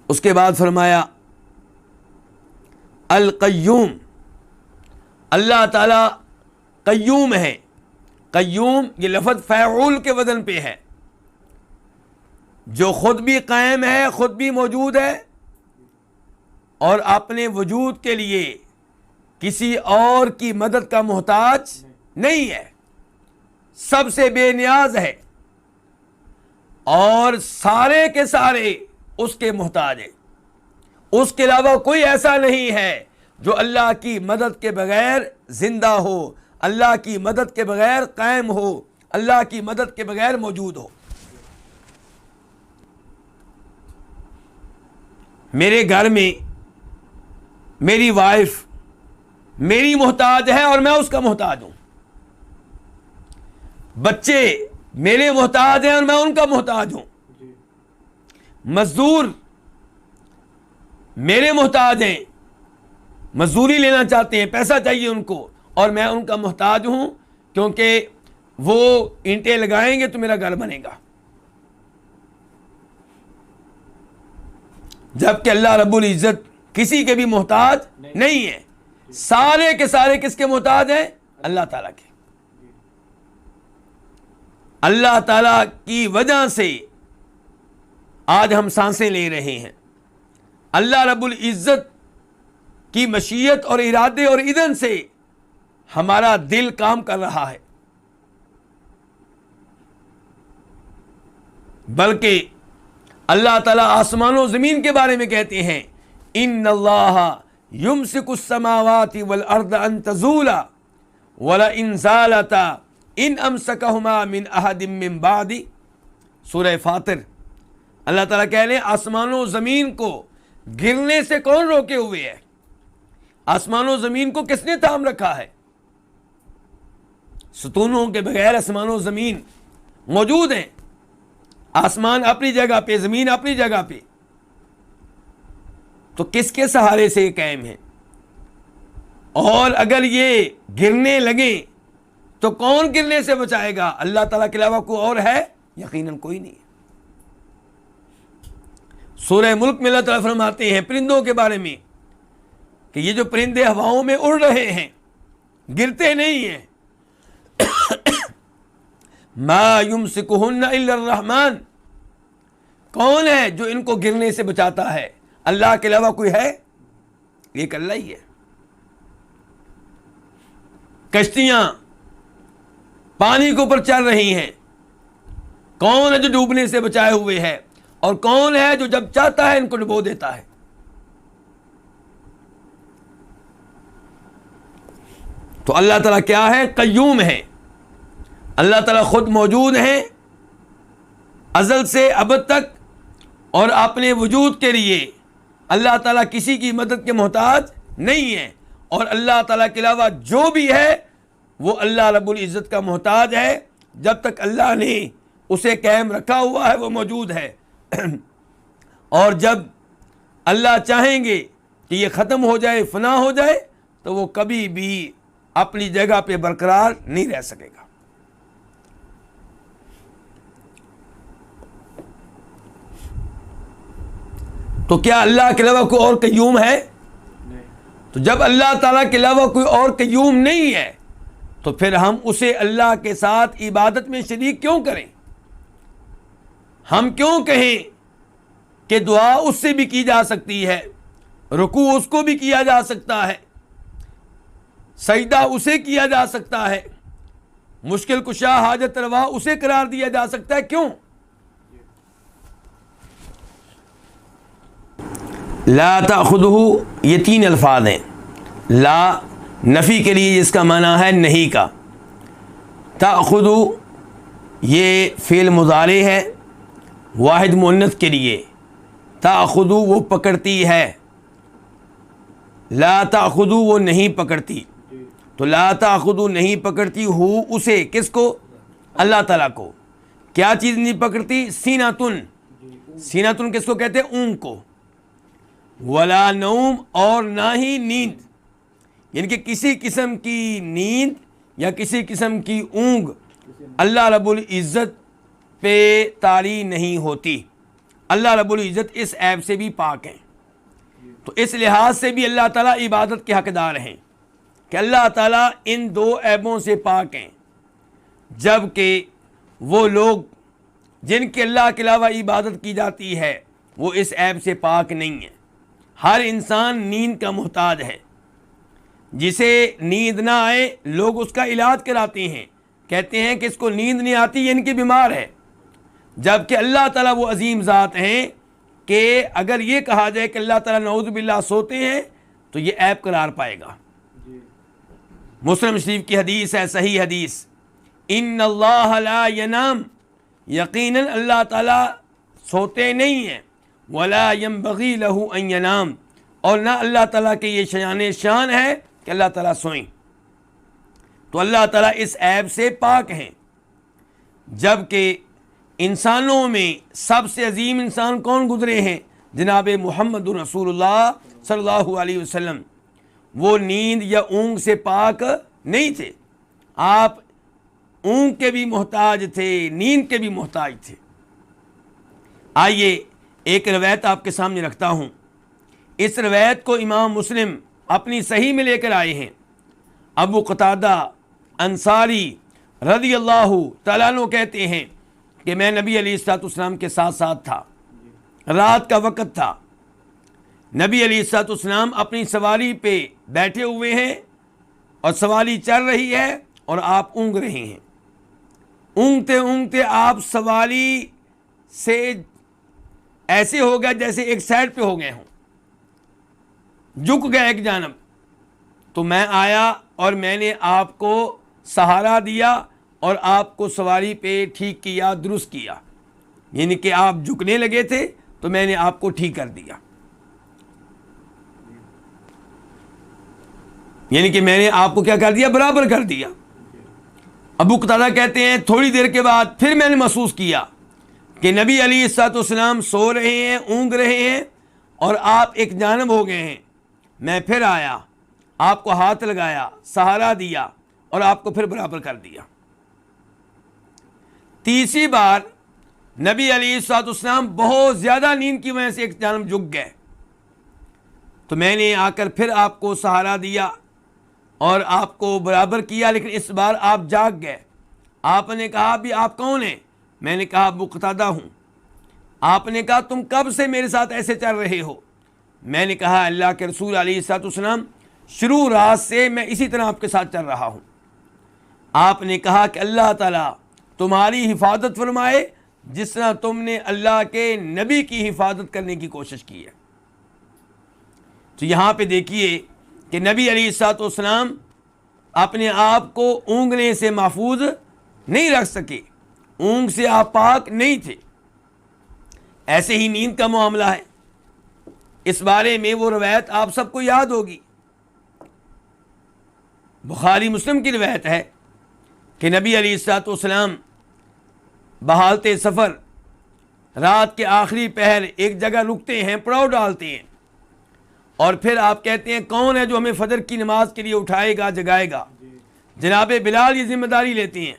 اس کے بعد فرمایا القیوم، اللہ تعالی قیوم ہے۔ قیوم یہ لفظ فاعول کے وزن پہ ہے، جو خود بھی قائم ہے، خود بھی موجود ہے، اور اپنے وجود کے لیے کسی اور کی مدد کا محتاج نہیں ہے، سب سے بے نیاز ہے، اور سارے کے سارے اس کے محتاج ہیں۔ اس کے علاوہ کوئی ایسا نہیں ہے جو اللہ کی مدد کے بغیر زندہ ہو، اللہ کی مدد کے بغیر قائم ہو، اللہ کی مدد کے بغیر موجود ہو۔ میرے گھر میں میری وائف میری محتاج ہے اور میں اس کا محتاج ہوں، بچے میرے محتاج ہیں اور میں ان کا محتاج ہوں، مزدور میرے محتاج ہیں، مزدوری لینا چاہتے ہیں، پیسہ چاہیے ان کو، اور میں ان کا محتاج ہوں، کیونکہ وہ اینٹیں لگائیں گے تو میرا گھر بنے گا۔ جبکہ اللہ رب العزت کسی کے بھی محتاج نہیں ہے، سارے کے سارے کس کے محتاج ہیں؟ اللہ تعالیٰ کے۔ اللہ تعالیٰ کی وجہ سے آج ہم سانسیں لے رہے ہیں، اللہ رب العزت کی مشیت اور ارادے اور اذن سے ہمارا دل کام کر رہا ہے، بلکہ اللہ تعالیٰ آسمان و زمین کے بارے میں کہتے ہیں ان اللہ یمسک السماوات والارض ان تزولا ولئن زالتا ان امسکہما من احد من بعدی۔ سورہ فاطر۔ اللہ تعالیٰ کہہ لیں آسمان و زمین کو گرنے سے کون روکے ہوئے ہے؟ آسمان و زمین کو کس نے تھام رکھا ہے؟ ستونوں کے بغیر آسمان و زمین موجود ہیں، آسمان اپنی جگہ پہ، زمین اپنی جگہ پہ، تو کس کے سہارے سے یہ قائم ہے؟ اور اگر یہ گرنے لگیں تو کون گرنے سے بچائے گا؟ اللہ تعالیٰ کے علاوہ کوئی اور ہے؟ یقیناً کوئی نہیں۔ سورہ ملک میں اللہ تعالیٰ فرماتے ہیں پرندوں کے بارے میں کہ یہ جو پرندے ہواؤں میں اڑ رہے ہیں، گرتے نہیں ہیں، ما یمسکہن الا الرحمن، کون ہے جو ان کو گرنے سے بچاتا ہے؟ اللہ کے علاوہ کوئی ہے؟ ایک اللہ ہی ہے۔ کشتیاں پانی کے اوپر چل رہی ہیں، کون ہے جو ڈوبنے سے بچائے ہوئے ہے؟ اور کون ہے جو جب چاہتا ہے ان کو ڈبو دیتا ہے؟ تو اللہ تعالیٰ کیا ہے؟ قیوم ہے۔ اللہ تعالیٰ خود موجود ہیں ازل سے ابد تک، اور اپنے وجود کے لیے اللہ تعالیٰ کسی کی مدد کے محتاج نہیں ہے، اور اللہ تعالیٰ کے علاوہ جو بھی ہے وہ اللہ رب العزت کا محتاج ہے۔ جب تک اللہ نے اسے قائم رکھا ہوا ہے وہ موجود ہے، اور جب اللہ چاہیں گے کہ یہ ختم ہو جائے، فنا ہو جائے، تو وہ کبھی بھی اپنی جگہ پہ برقرار نہیں رہ سکے گا۔ تو کیا اللہ کے علاوہ کوئی اور قیوم ہے؟ تو جب اللہ تعالیٰ کے علاوہ کوئی اور قیوم نہیں ہے تو پھر ہم اسے اللہ کے ساتھ عبادت میں شریک کیوں کریں؟ ہم کیوں کہیں کہ دعا اس سے بھی کی جا سکتی ہے، رکوع اس کو بھی کیا جا سکتا ہے، سجدہ اسے کیا جا سکتا ہے، مشکل کشا حاجت روا اسے قرار دیا جا سکتا ہے، کیوں؟ لا تأخذہ، یہ تین الفاظ ہیں۔ لا نفی کے لیے جس کا معنی ہے نہیں کا، تأخذ یہ فعل مضارع ہے واحد مؤنث کے لیے، تأخذ وہ پکڑتی ہے، لا تأخذ وہ نہیں پکڑتی، تو لا تأخذ نہیں پکڑتی ہو اسے، کس کو؟ اللہ تعالیٰ کو۔ کیا چیز نہیں پکڑتی؟ سیناتن، سیناتن کس کو کہتے ہیں؟ اونگ کو۔ ولا نوم، اور نہ ہی نیند، یعنی کہ کسی قسم کی نیند یا کسی قسم کی اونگ اللہ رب العزت پہ طاری نہیں ہوتی۔ اللہ رب العزت اس عیب سے بھی پاک ہیں، تو اس لحاظ سے بھی اللہ تعالیٰ عبادت کے حقدار ہیں کہ اللہ تعالیٰ ان دو عیبوں سے پاک ہیں، جبکہ وہ لوگ جن کے اللہ کے علاوہ عبادت کی جاتی ہے وہ اس عیب سے پاک نہیں ہیں۔ ہر انسان نیند کا محتاج ہے، جسے نیند نہ آئے لوگ اس کا علاج کراتے ہیں، کہتے ہیں کہ اس کو نیند نہیں آتی، یہ ان کی بیمار ہے، جبکہ اللہ تعالیٰ وہ عظیم ذات ہیں کہ اگر یہ کہا جائے کہ اللہ تعالیٰ نعوذ باللہ سوتے ہیں تو یہ عیب قرار پائے گا۔ مسلم شریف کی حدیث ہے، صحیح حدیث، ان اللہ لا ینام، یقیناً اللہ تعالیٰ سوتے نہیں ہیں، ولا ينبغي له ان ينام، اور نہ اللہ تعالیٰ کے یہ شان ہے کہ اللہ تعالیٰ سوئیں۔ تو اللہ تعالیٰ اس عیب سے پاک ہیں، جبکہ انسانوں میں سب سے عظیم انسان کون گزرے ہیں؟ جناب محمد رسول اللہ صلی اللہ علیہ وسلم۔ وہ نیند یا اونگ سے پاک نہیں تھے، آپ اونگ کے بھی محتاج تھے، نیند کے بھی محتاج تھے۔ آئیے ایک روایت آپ کے سامنے رکھتا ہوں، اس روایت کو امام مسلم اپنی صحیح میں لے کر آئے ہیں۔ ابو قتادہ انصاری رضی اللہ تعالیٰ عنہ کہتے ہیں کہ میں نبی علیہ الصلوۃ والسلام کے ساتھ ساتھ تھا، رات کا وقت تھا، نبی علیہ الصلوۃ والسلام اپنی سواری پہ بیٹھے ہوئے ہیں اور سواری چل رہی ہے اور آپ اونگ رہے ہیں، اونگتے اونگتے آپ سواری سے ایسے ہو گیا جیسے ایک سائڈ پہ ہو گئے ہوں، جھک گئے ایک جانب، تو میں آیا اور میں نے آپ کو سہارا دیا اور آپ کو سواری پہ ٹھیک کیا، درست کیا، یعنی کہ آپ جھکنے لگے تھے تو میں نے آپ کو ٹھیک کر دیا، یعنی کہ میں نے آپ کو کیا کر دیا؟ برابر کر دیا۔ ابو قتادہ کہتے ہیں تھوڑی دیر کے بعد پھر میں نے محسوس کیا کہ نبی علیہ الصلوۃ والسلام سو رہے ہیں، اونگ رہے ہیں اور آپ ایک جانب ہو گئے ہیں۔ میں پھر آیا، آپ کو ہاتھ لگایا، سہارا دیا اور آپ کو پھر برابر کر دیا۔ تیسری بار نبی علیہ الصلوۃ والسلام بہت زیادہ نیند کی وجہ سے ایک جانب جھک گئے، تو میں نے آ کر پھر آپ کو سہارا دیا اور آپ کو برابر کیا، لیکن اس بار آپ جاگ گئے۔ آپ نے کہا بھی آپ کون ہیں؟ میں نے کہا ابو قتادہ ہوں۔ آپ نے کہا تم کب سے میرے ساتھ ایسے چل رہے ہو؟ میں نے کہا اللہ کے رسول علیہ الصلوۃ والسلام شروع رات سے میں اسی طرح آپ کے ساتھ چل رہا ہوں۔ آپ نے کہا کہ اللہ تعالیٰ تمہاری حفاظت فرمائے جس طرح تم نے اللہ کے نبی کی حفاظت کرنے کی کوشش کی ہے۔ تو یہاں پہ دیکھیے کہ نبی علیہ الصلوۃ والسلام اپنے آپ کو اونگنے سے محفوظ نہیں رکھ سکے، اونگ سے آپ پاک نہیں تھے۔ ایسے ہی نیند کا معاملہ ہے، اس بارے میں وہ روایت آپ سب کو یاد ہوگی، بخاری مسلم کی روایت ہے کہ نبی علیہ الصلوۃ والسلام بحالت سفر رات کے آخری پہر ایک جگہ رکتے ہیں، پڑاؤ ڈالتے ہیں، اور پھر آپ کہتے ہیں کون ہے جو ہمیں فجر کی نماز کے لیے اٹھائے گا، جگائے گا؟ جناب بلال یہ ذمہ داری لیتے ہیں۔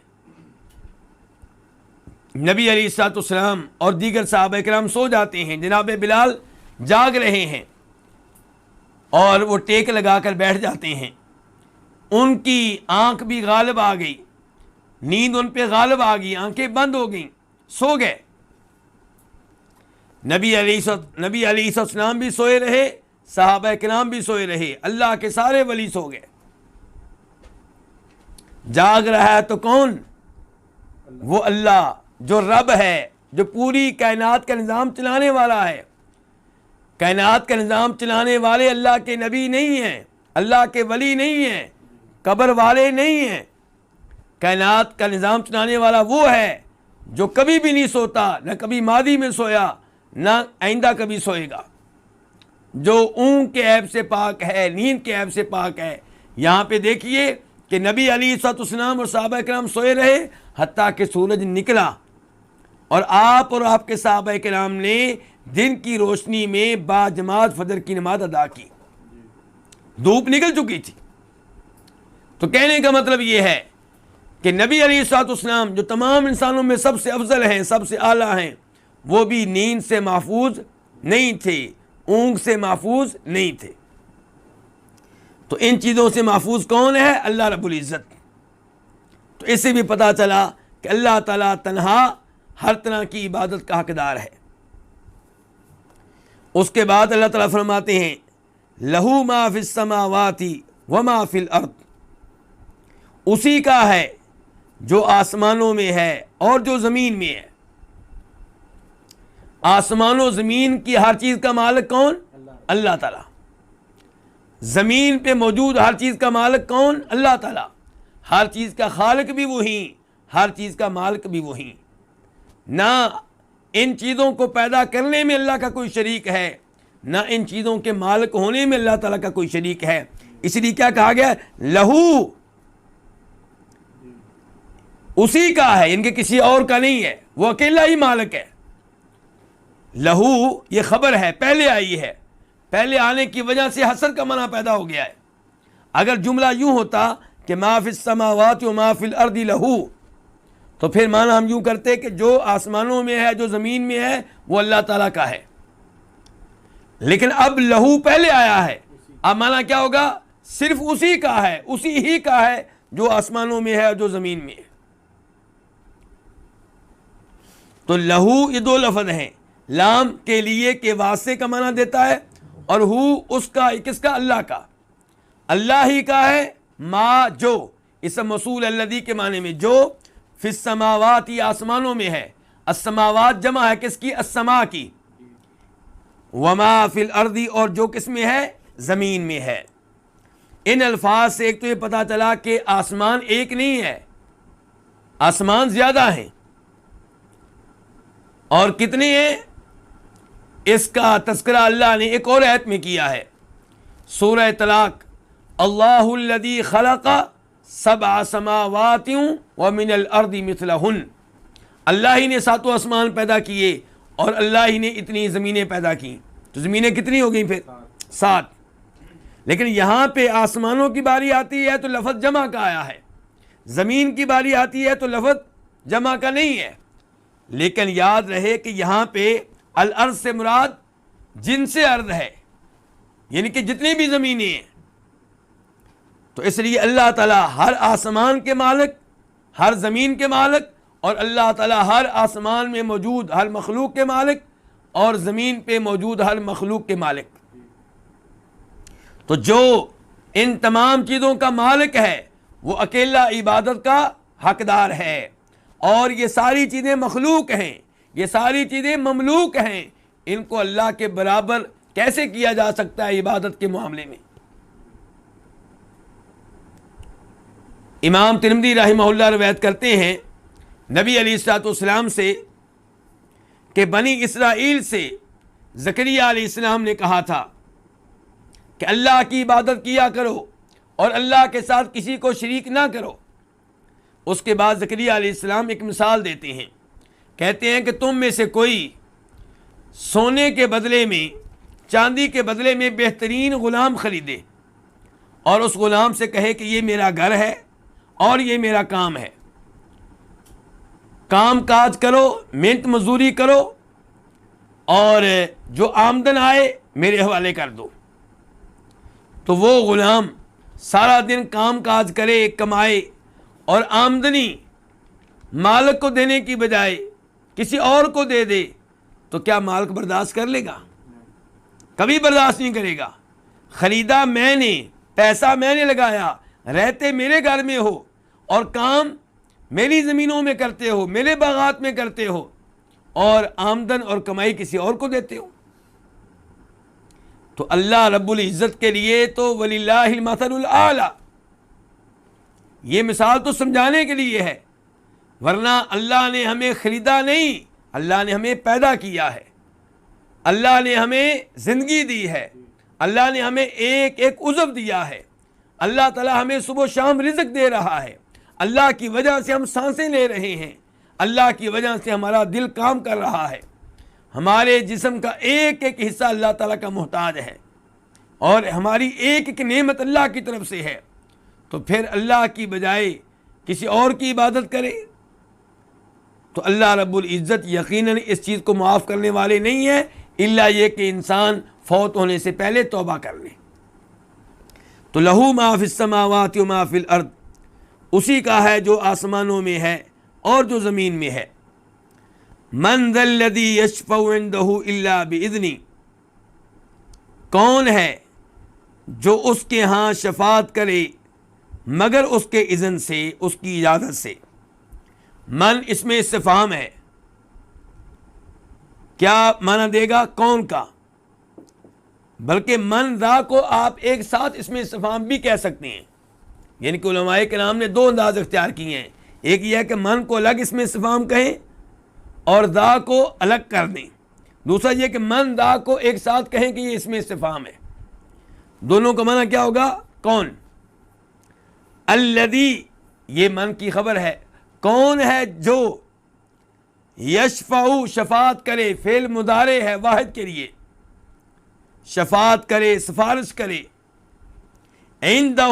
نبی علیہ الصلوۃ والسلام اور دیگر صحابہ کرام سو جاتے ہیں، جناب بلال جاگ رہے ہیں اور وہ ٹیک لگا کر بیٹھ جاتے ہیں۔ ان کی آنکھ بھی غالب آ گئی، نیند ان پہ غالب آ گئی، آنکھیں بند ہو گئیں، سو گئے۔ نبی علیہ السلام بھی سوئے رہے، صحابہ کرام بھی سوئے رہے، اللہ کے سارے ولی سو گئے۔ جاگ رہا ہے تو کون؟ وہ اللہ جو رب ہے، جو پوری کائنات کا نظام چلانے والا ہے۔ کائنات کا نظام چلانے والے اللہ کے نبی نہیں ہیں، اللہ کے ولی نہیں ہیں، قبر والے نہیں ہیں۔ کائنات کا نظام چلانے والا وہ ہے جو کبھی بھی نہیں سوتا، نہ کبھی ماضی میں سویا، نہ آئندہ کبھی سوئے گا، جو اونگ کے عیب سے پاک ہے، نیند کے عیب سے پاک ہے۔ یہاں پہ دیکھیے کہ نبی علیہ الصلوۃ والسلام اور صحابہ کرام سوئے رہے حتیٰ کہ سورج نکلا، اور آپ کے صحابہ کرام نے دن کی روشنی میں باجماعت فجر کی نماز ادا کی، دھوپ نکل چکی تھی۔ تو کہنے کا مطلب یہ ہے کہ نبی علیہ الصلوۃ والسلام جو تمام انسانوں میں سب سے افضل ہیں، سب سے اعلیٰ ہیں، وہ بھی نیند سے محفوظ نہیں تھے، اونگ سے محفوظ نہیں تھے۔ تو ان چیزوں سے محفوظ کون ہے؟ اللہ رب العزت۔ تو اس سے بھی پتہ چلا کہ اللہ تعالیٰ تنہا ہر طرح کی عبادت کا حقدار ہے۔ اس کے بعد اللہ تعالیٰ فرماتے ہیں لہو ما فی السماوات وما فی الارض، اسی کا ہے جو آسمانوں میں ہے اور جو زمین میں ہے۔ آسمان و زمین کی ہر چیز کا مالک کون؟ اللہ تعالیٰ۔ زمین پہ موجود ہر چیز کا مالک کون؟ اللہ تعالیٰ۔ ہر چیز کا خالق بھی وہی، ہر چیز کا مالک بھی وہی۔ نہ ان چیزوں کو پیدا کرنے میں اللہ کا کوئی شریک ہے، نہ ان چیزوں کے مالک ہونے میں اللہ تعالیٰ کا کوئی شریک ہے۔ اس لیے کیا کہا گیا؟ لہو، اسی کا ہے، ان کے کسی اور کا نہیں ہے، وہ اکیلا ہی مالک ہے۔ لہو یہ خبر ہے، پہلے آئی ہے، پہلے آنے کی وجہ سے حصر کا معنی پیدا ہو گیا ہے۔ اگر جملہ یوں ہوتا کہ ما فی السماوات و ما فی الارض لہو، تو پھر معنی ہم یوں کرتے کہ جو آسمانوں میں ہے، جو زمین میں ہے، وہ اللہ تعالیٰ کا ہے۔ لیکن اب لہو پہلے آیا ہے، اب معنی کیا ہوگا؟ صرف اسی کا ہے، اسی ہی کا ہے جو آسمانوں میں ہے اور جو زمین میں ہے۔ تو لہو یہ دو لفظ ہیں، لام کے لیے کہ واسطے کا معنی دیتا ہے، اور ہو اس کا، کس کا؟ اللہ کا۔ اللہ ہی کا ہے۔ ما جو، اسم موصول الذی کے معنی میں، جو فی السماوات آسمانوں میں ہے، السماوات جمع ہے کس کی؟ السما کی۔ وما فی الارض، اور جو کس میں ہے؟ زمین میں ہے۔ ان الفاظ سے ایک تو یہ پتا چلا کہ آسمان ایک نہیں ہے، آسمان زیادہ ہیں۔ اور کتنے ہیں؟ اس کا تذکرہ اللہ نے ایک اور آیت میں کیا ہے، سورہ طلاق، اللہ الذی خلق سبع سماوات ومن الارض مثلہن، اللہ ہی نے ساتوں آسمان پیدا کیے اور اللہ ہی نے اتنی زمینیں پیدا کی۔ تو زمینیں کتنی ہو گئیں پھر؟ 7۔ لیکن یہاں پہ آسمانوں کی باری آتی ہے تو لفظ جمع کا آیا ہے، زمین کی باری آتی ہے تو لفظ جمع کا نہیں ہے۔ لیکن یاد رہے کہ یہاں پہ الارض سے مراد جنس ارض ہے، یعنی کہ جتنی بھی زمینیں ہیں۔ تو اس لیے اللہ تعالیٰ ہر آسمان کے مالک، ہر زمین کے مالک، اور اللہ تعالیٰ ہر آسمان میں موجود ہر مخلوق کے مالک، اور زمین پہ موجود ہر مخلوق کے مالک. تو جو ان تمام چیزوں کا مالک ہے وہ اکیلا عبادت کا حقدار ہے. اور یہ ساری چیزیں مخلوق ہیں, یہ ساری چیزیں مملوک ہیں, ان کو اللہ کے برابر کیسے کیا جا سکتا ہے عبادت کے معاملے میں؟ امام ترمذی رحمہ اللہ روایت کرتے ہیں نبی علیہ الصلوۃ والسلام سے کہ بنی اسرائیل سے زکریا علیہ السلام نے کہا تھا کہ اللہ کی عبادت کیا کرو اور اللہ کے ساتھ کسی کو شریک نہ کرو. اس کے بعد زکریا علیہ السلام ایک مثال دیتے ہیں, کہتے ہیں کہ تم میں سے کوئی سونے کے بدلے میں, چاندی کے بدلے میں بہترین غلام خریدے اور اس غلام سے کہے کہ یہ میرا گھر ہے اور یہ میرا کام ہے, کام کاج کرو, محنت مزدوری کرو اور جو آمدن آئے میرے حوالے کر دو. تو وہ غلام سارا دن کام کاج کرے, کمائے اور آمدنی مالک کو دینے کی بجائے کسی اور کو دے دے, تو کیا مالک برداشت کر لے گا؟ کبھی برداشت نہیں کرے گا. خریدا میں نے, پیسہ میں نے لگایا, رہتے میرے گھر میں ہو اور کام میری زمینوں میں کرتے ہو, میرے باغات میں کرتے ہو, اور آمدن اور کمائی کسی اور کو دیتے ہو. تو اللہ رب العزت کے لیے تو وللہ المثل الاعلی, یہ مثال تو سمجھانے کے لیے ہے, ورنہ اللہ نے ہمیں خریدا نہیں, اللہ نے ہمیں پیدا کیا ہے, اللہ نے ہمیں زندگی دی ہے, اللہ نے ہمیں ایک ایک عضو دیا ہے, اللہ تعالی ہمیں صبح و شام رزق دے رہا ہے, اللہ کی وجہ سے ہم سانسیں لے رہے ہیں, اللہ کی وجہ سے ہمارا دل کام کر رہا ہے, ہمارے جسم کا ایک ایک حصہ اللہ تعالیٰ کا محتاج ہے, اور ہماری ایک ایک نعمت اللہ کی طرف سے ہے. تو پھر اللہ کی بجائے کسی اور کی عبادت کرے تو اللہ رب العزت یقیناً اس چیز کو معاف کرنے والے نہیں ہیں, الا یہ کہ انسان فوت ہونے سے پہلے توبہ کر لے. تو لہو ما فی السماوات و ما فی الارض, اسی کا ہے جو آسمانوں میں ہے اور جو زمین میں ہے. من ذا الذی یشفع عندہ الا باذنہ, کون ہے جو اس کے ہاں شفاعت کرے مگر اس کے اذن سے, اس کی اجازت سے. من اس میں استفہام ہے, کیا معنی دے گا؟ کون کا. بلکہ من ذا کو آپ ایک ساتھ اس میں استفہام بھی کہہ سکتے ہیں, یعنی کہ علماء کرام نے دو انداز اختیار کیے ہیں. ایک یہ ہے کہ من کو الگ اس میں استفہام کہیں اور ذا کو الگ کر دیں, دوسرا یہ کہ من ذا کو ایک ساتھ کہیں کہ یہ اس میں استفہام ہے. دونوں کا معنی کیا ہوگا؟ کون. الذی, یہ من کی خبر ہے, کون ہے جو یشفع, شفاعت کرے, فعل مضارع ہے واحد کے لیے, شفاعت کرے, سفارش کرے, عندہ,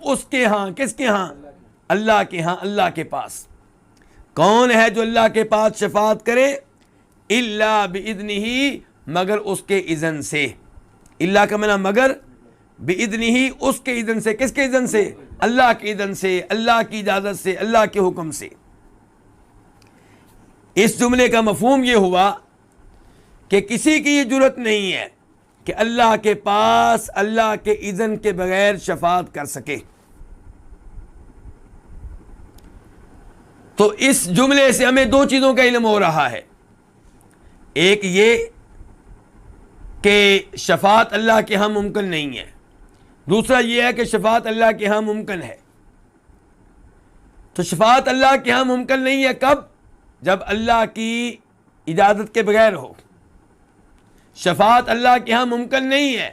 اس کے ہاں, کس کے ہاں؟ اللہ کے ہاں, اللہ کے پاس. کون ہے جو اللہ کے پاس شفاعت کرے؟ الا باذنہ, مگر اس کے اذن سے. اللہ کا معنی مگر, باذنہ, اس کے اذن سے. کس کے اذن سے؟ اللہ کے اذن سے, اللہ کی اجازت سے, اللہ کے حکم سے. اس جملے کا مفہوم یہ ہوا کہ کسی کی یہ جرت نہیں ہے کہ اللہ کے پاس اللہ کے اذن کے بغیر شفاعت کر سکے. تو اس جملے سے ہمیں دو چیزوں کا علم ہو رہا ہے. ایک یہ کہ شفاعت اللہ کے ہاں ممکن نہیں ہے, دوسرا یہ ہے کہ شفاعت اللہ کے ہاں ممکن ہے. تو شفاعت اللہ کے ہاں ممکن نہیں ہے کب؟ جب اللہ کی اجازت کے بغیر ہو. شفاعت اللہ کے ہاں ممکن نہیں ہے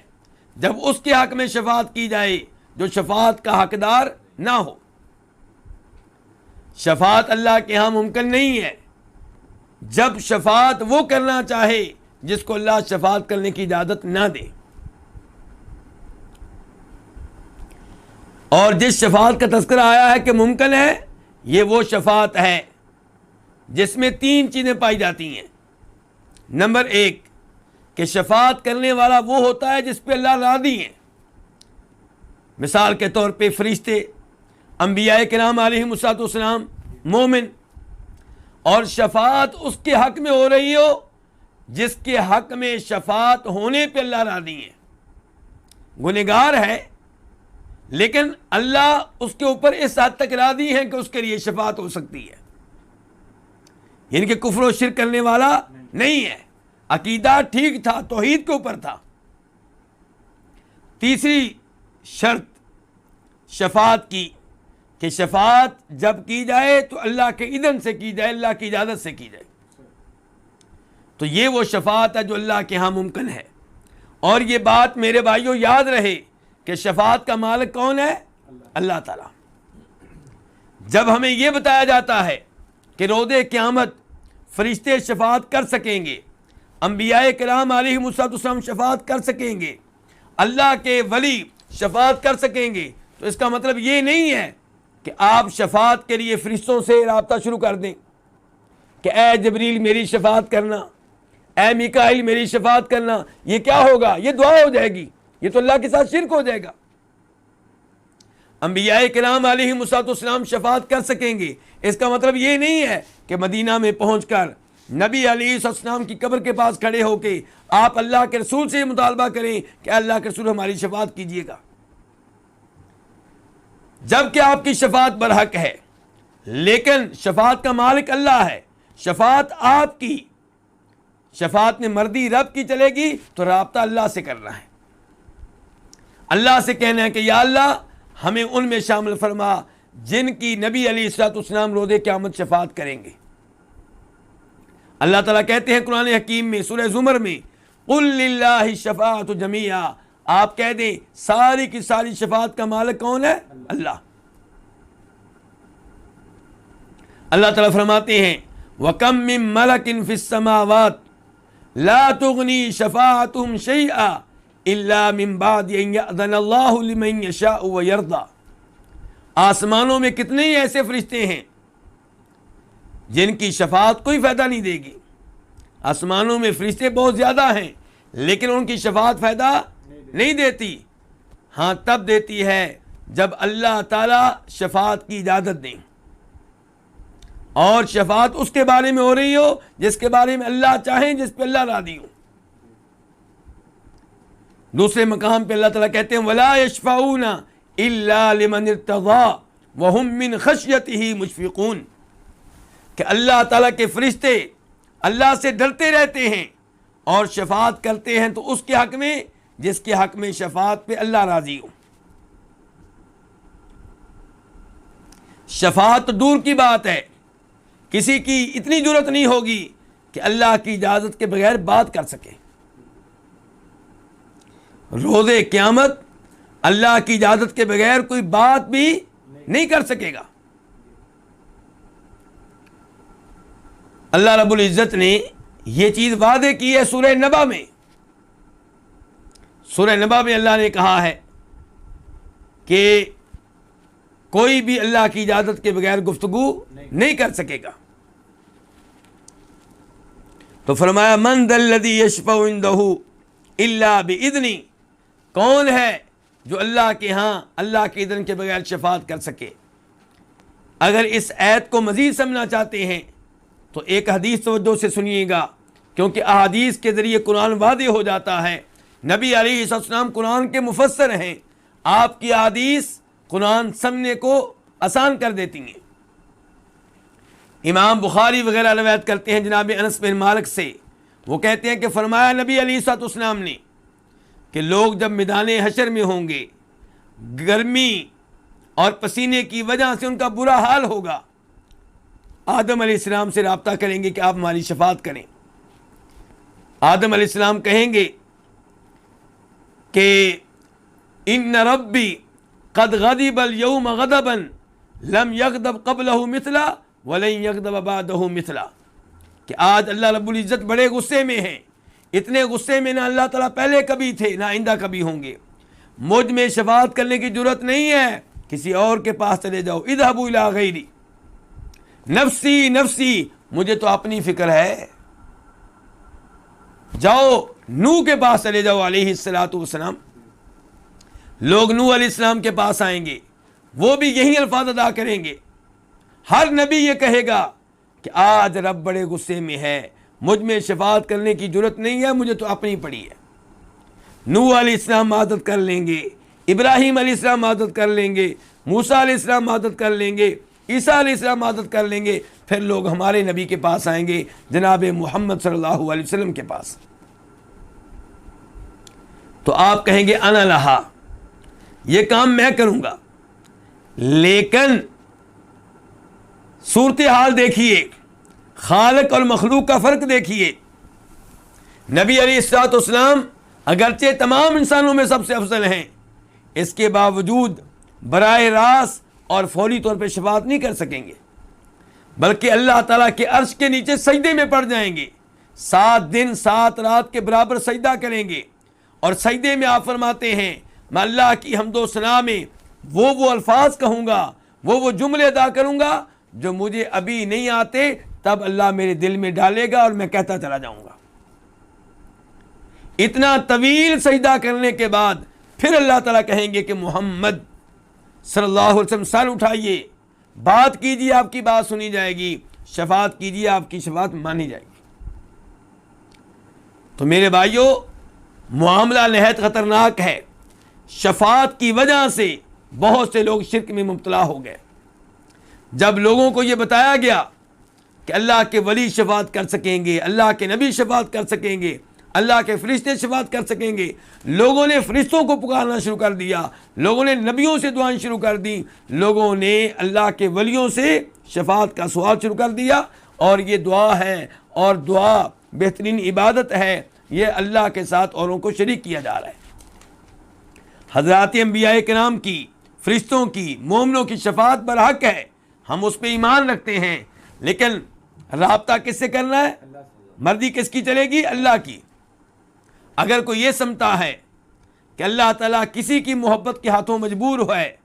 جب اس کے حق میں شفاعت کی جائے جو شفاعت کا حقدار نہ ہو. شفاعت اللہ کے ہاں ممکن نہیں ہے جب شفاعت وہ کرنا چاہے جس کو اللہ شفاعت کرنے کی اجازت نہ دے. اور جس شفاعت کا تذکرہ آیا ہے کہ ممکن ہے, یہ وہ شفاعت ہے جس میں تین چیزیں پائی جاتی ہیں. نمبر ایک, کہ شفاعت کرنے والا وہ ہوتا ہے جس پہ اللہ راضی ہیں. مثال کے طور پہ فرشتے, انبیاء کرام علیہم السلام, مومن, اور شفاعت اس کے حق میں ہو رہی ہو جس کے حق میں شفاعت ہونے پہ اللہ راضی ہے. گنہگار ہے لیکن اللہ اس کے اوپر اس حد تک راضی ہے کہ اس کے لیے شفاعت ہو سکتی ہے. یعنی کہ کفر و شرک کرنے والا نہیں ہے, عقیدہ ٹھیک تھا, توحید کے اوپر تھا. تیسری شرط شفاعت کی کہ شفاعت جب کی جائے تو اللہ کے اذن سے کی جائے, اللہ کی اجازت سے کی جائے. تو یہ وہ شفاعت ہے جو اللہ کے ہاں ممکن ہے. اور یہ بات میرے بھائیوں یاد رہے کہ شفاعت کا مالک کون ہے؟ اللہ تعالیٰ. جب ہمیں یہ بتایا جاتا ہے کہ روز قیامت فرشتے شفاعت کر سکیں گے, انبیاء کرام علیہم السلام شفاعت کر سکیں گے, اللہ کے ولی شفاعت کر سکیں گے, تو اس کا مطلب یہ نہیں ہے کہ آپ شفاعت کے لیے فرشتوں سے رابطہ شروع کر دیں کہ اے جبریل میری شفاعت کرنا, اے میکائیل میری شفاعت کرنا. یہ کیا ہوگا؟ یہ دعا ہو جائے گی, یہ تو اللہ کے ساتھ شرک ہو جائے گا. انبیاء کرام علیہم السلام شفاعت کر سکیں گے, اس کا مطلب یہ نہیں ہے کہ مدینہ میں پہنچ کر نبی علیہ السلام کی قبر کے پاس کھڑے ہو کے آپ اللہ کے رسول سے مطالبہ کریں کہ اللہ کے رسول ہماری شفاعت کیجیے گا. جبکہ آپ کی شفاعت برحق ہے, لیکن شفاعت کا مالک اللہ ہے. شفاعت آپ کی, شفاعت میں مرضی رب کی چلے گی تو رابطہ اللہ سے کرنا ہے. اللہ سے کہنا ہے کہ یا اللہ ہمیں ان میں شامل فرما جن کی نبی علیہ السلام روز قیامت شفاعت کریں گے. اللہ تعالیٰ کہتے ہیں قرآن حکیم میں سورہ زمر میں, قل للہ الشفاعۃ جمیعا, آپ کہہ دیں ساری کی ساری شفاعت کا مالک کون ہے؟ اللہ. اللہ تعالیٰ فرماتے ہیں وَكَم مِّن مَلَكٍ فِي السَّمَاوَاتِ لَا تُغْنِي شَفَاعَتُهُمْ شَيْئًا إِلَّا مِن بَعْدِ أَن يَأْذَنَ اللَّهُ لِمَن يَشَاءُ وَيَرْضَىٰ. آسمانوں میں کتنے ہی ایسے فرشتے ہیں جن کی شفاعت کوئی فائدہ نہیں دے گی. آسمانوں میں فرشتے بہت زیادہ ہیں لیکن ان کی شفاعت فائدہ نہیں دیتی. ہاں تب دیتی ہے جب اللہ تعالیٰ شفاعت کی اجازت دیں, اور شفاعت اس کے بارے میں ہو رہی ہو جس کے بارے میں اللہ چاہیں, جس پہ اللہ راضی ہو. دوسرے مقام پہ اللہ تعالیٰ کہتے ہیں وَلَا يَشْفَعُونَ إِلَّا لِمَنِ ارْتَضَىٰ وَهُم مِّن خَشْيَتِهِ مُشْفِقُونَ, کہ اللہ تعالیٰ کے فرشتے اللہ سے ڈرتے رہتے ہیں اور شفاعت کرتے ہیں تو اس کے حق میں جس کے حق میں شفاعت پہ اللہ راضی ہو. شفاعت دور کی بات ہے, کسی کی اتنی جرت نہیں ہوگی کہ اللہ کی اجازت کے بغیر بات کر سکے. روز قیامت اللہ کی اجازت کے بغیر کوئی بات بھی نہیں کر سکے گا. اللہ رب العزت نے یہ چیز وعدے کی ہے سورہ نبا میں. سورہ نبا میں اللہ نے کہا ہے کہ کوئی بھی اللہ کی اجازت کے بغیر گفتگو نہیں کر سکے گا. تو فرمایا من ذا الذی یشفع عنده الا باذنہ, کون ہے جو اللہ کے ہاں اللہ کے اذن کے بغیر شفاعت کر سکے. اگر اس آیت کو مزید سمجھنا چاہتے ہیں تو ایک حدیث توجہ سے سنیے گا, کیونکہ احادیث کے ذریعے قرآن واضح ہو جاتا ہے. نبی علیہ السلام قرآن کے مفسر ہیں, آپ کی احادیث قرآن سمجھنے کو آسان کر دیتی ہیں. امام بخاری وغیرہ روایت کرتے ہیں جناب انس بن مالک سے, وہ کہتے ہیں کہ فرمایا نبی علیہ السلام نے کہ لوگ جب میدان حشر میں ہوں گے, گرمی اور پسینے کی وجہ سے ان کا برا حال ہوگا. آدم علیہ السلام سے رابطہ کریں گے کہ آپ ہماری شفاعت کریں. آدم علیہ السلام کہیں گے کہ ان ربی قد غضب اليوم غضبا لم یغضب قبلہ مثلا ولن یغضب بعدہ مثلا, کہ آج اللہ رب العزت بڑے غصے میں ہیں, اتنے غصے میں نہ اللہ تعالیٰ پہلے کبھی تھے نہ آئندہ کبھی ہوں گے. مجھ میں شفاعت کرنے کی ضرورت نہیں ہے, کسی اور کے پاس چلے جاؤ. اذهبوا الی غیری, نفسی نفسی, مجھے تو اپنی فکر ہے. جاؤ نوح کے پاس چلے جاؤ علیہ السلام. لوگ نوح علیہ السلام کے پاس آئیں گے, وہ بھی یہی الفاظ ادا کریں گے. ہر نبی یہ کہے گا کہ آج رب بڑے غصے میں ہے, مجھ میں شفاعت کرنے کی جرت نہیں ہے، مجھے تو اپنی پڑی ہے۔ نوح علیہ السلام مدد کر لیں گے، ابراہیم علیہ السلام مدد کر لیں گے، موسیٰ علیہ السلام مدد کر لیں گے، عیسیٰ علیہ السلام مدد کر لیں گے، پھر لوگ ہمارے نبی کے پاس آئیں گے، جناب محمد صلی اللہ علیہ وسلم کے پاس، تو آپ کہیں گے انا لہا، یہ کام میں کروں گا۔ لیکن صورتحال دیکھیے، خالق اور مخلوق کا فرق دیکھیے۔ نبی علیہ الصلوۃ والسلام اگرچہ تمام انسانوں میں سب سے افضل ہیں، اس کے باوجود براہ راست اور فوری طور پہ شفاعت نہیں کر سکیں گے، بلکہ اللہ تعالیٰ کے عرش کے نیچے سجدے میں پڑ جائیں گے، 7 دن 7 رات کے برابر سجدہ کریں گے، اور سجدے میں آپ فرماتے ہیں میں اللہ کی حمد و ثنا میں وہ الفاظ کہوں گا، وہ جملے ادا کروں گا جو مجھے ابھی نہیں آتے، تب اللہ میرے دل میں ڈالے گا اور میں کہتا چلا جاؤں گا۔ اتنا طویل سجدہ کرنے کے بعد پھر اللہ تعالیٰ کہیں گے کہ محمد صلی اللہ علیہ وسلم سر اٹھائیے، بات کیجیے، آپ کی بات سنی جائے گی، شفاعت کیجیے، آپ کی شفاعت مانی جائے گی۔ تو میرے بھائیوں، معاملہ نہایت خطرناک ہے۔ شفاعت کی وجہ سے بہت سے لوگ شرک میں مبتلا ہو گئے۔ جب لوگوں کو یہ بتایا گیا کہ اللہ کے ولی شفاعت کر سکیں گے، اللہ کے نبی شفاعت کر سکیں گے، اللہ کے فرشتے شفاعت کر سکیں گے، لوگوں نے فرشتوں کو پکارنا شروع کر دیا، لوگوں نے نبیوں سے دعائیں شروع کر دی، لوگوں نے اللہ کے ولیوں سے شفاعت کا سوال شروع کر دیا، اور یہ دعا ہے، اور دعا بہترین عبادت ہے، یہ اللہ کے ساتھ اوروں کو شریک کیا جا رہا ہے۔ حضرات انبیاء کرام کی، فرشتوں کی، مومنوں کی شفاعت برحق ہے، ہم اس پہ ایمان رکھتے ہیں، لیکن رابطہ کس سے کرنا ہے؟ مرضی کس کی چلے گی؟ اللہ کی۔ اگر کوئی یہ سمجھتا ہے کہ اللہ تعالیٰ کسی کی محبت کے ہاتھوں مجبور ہے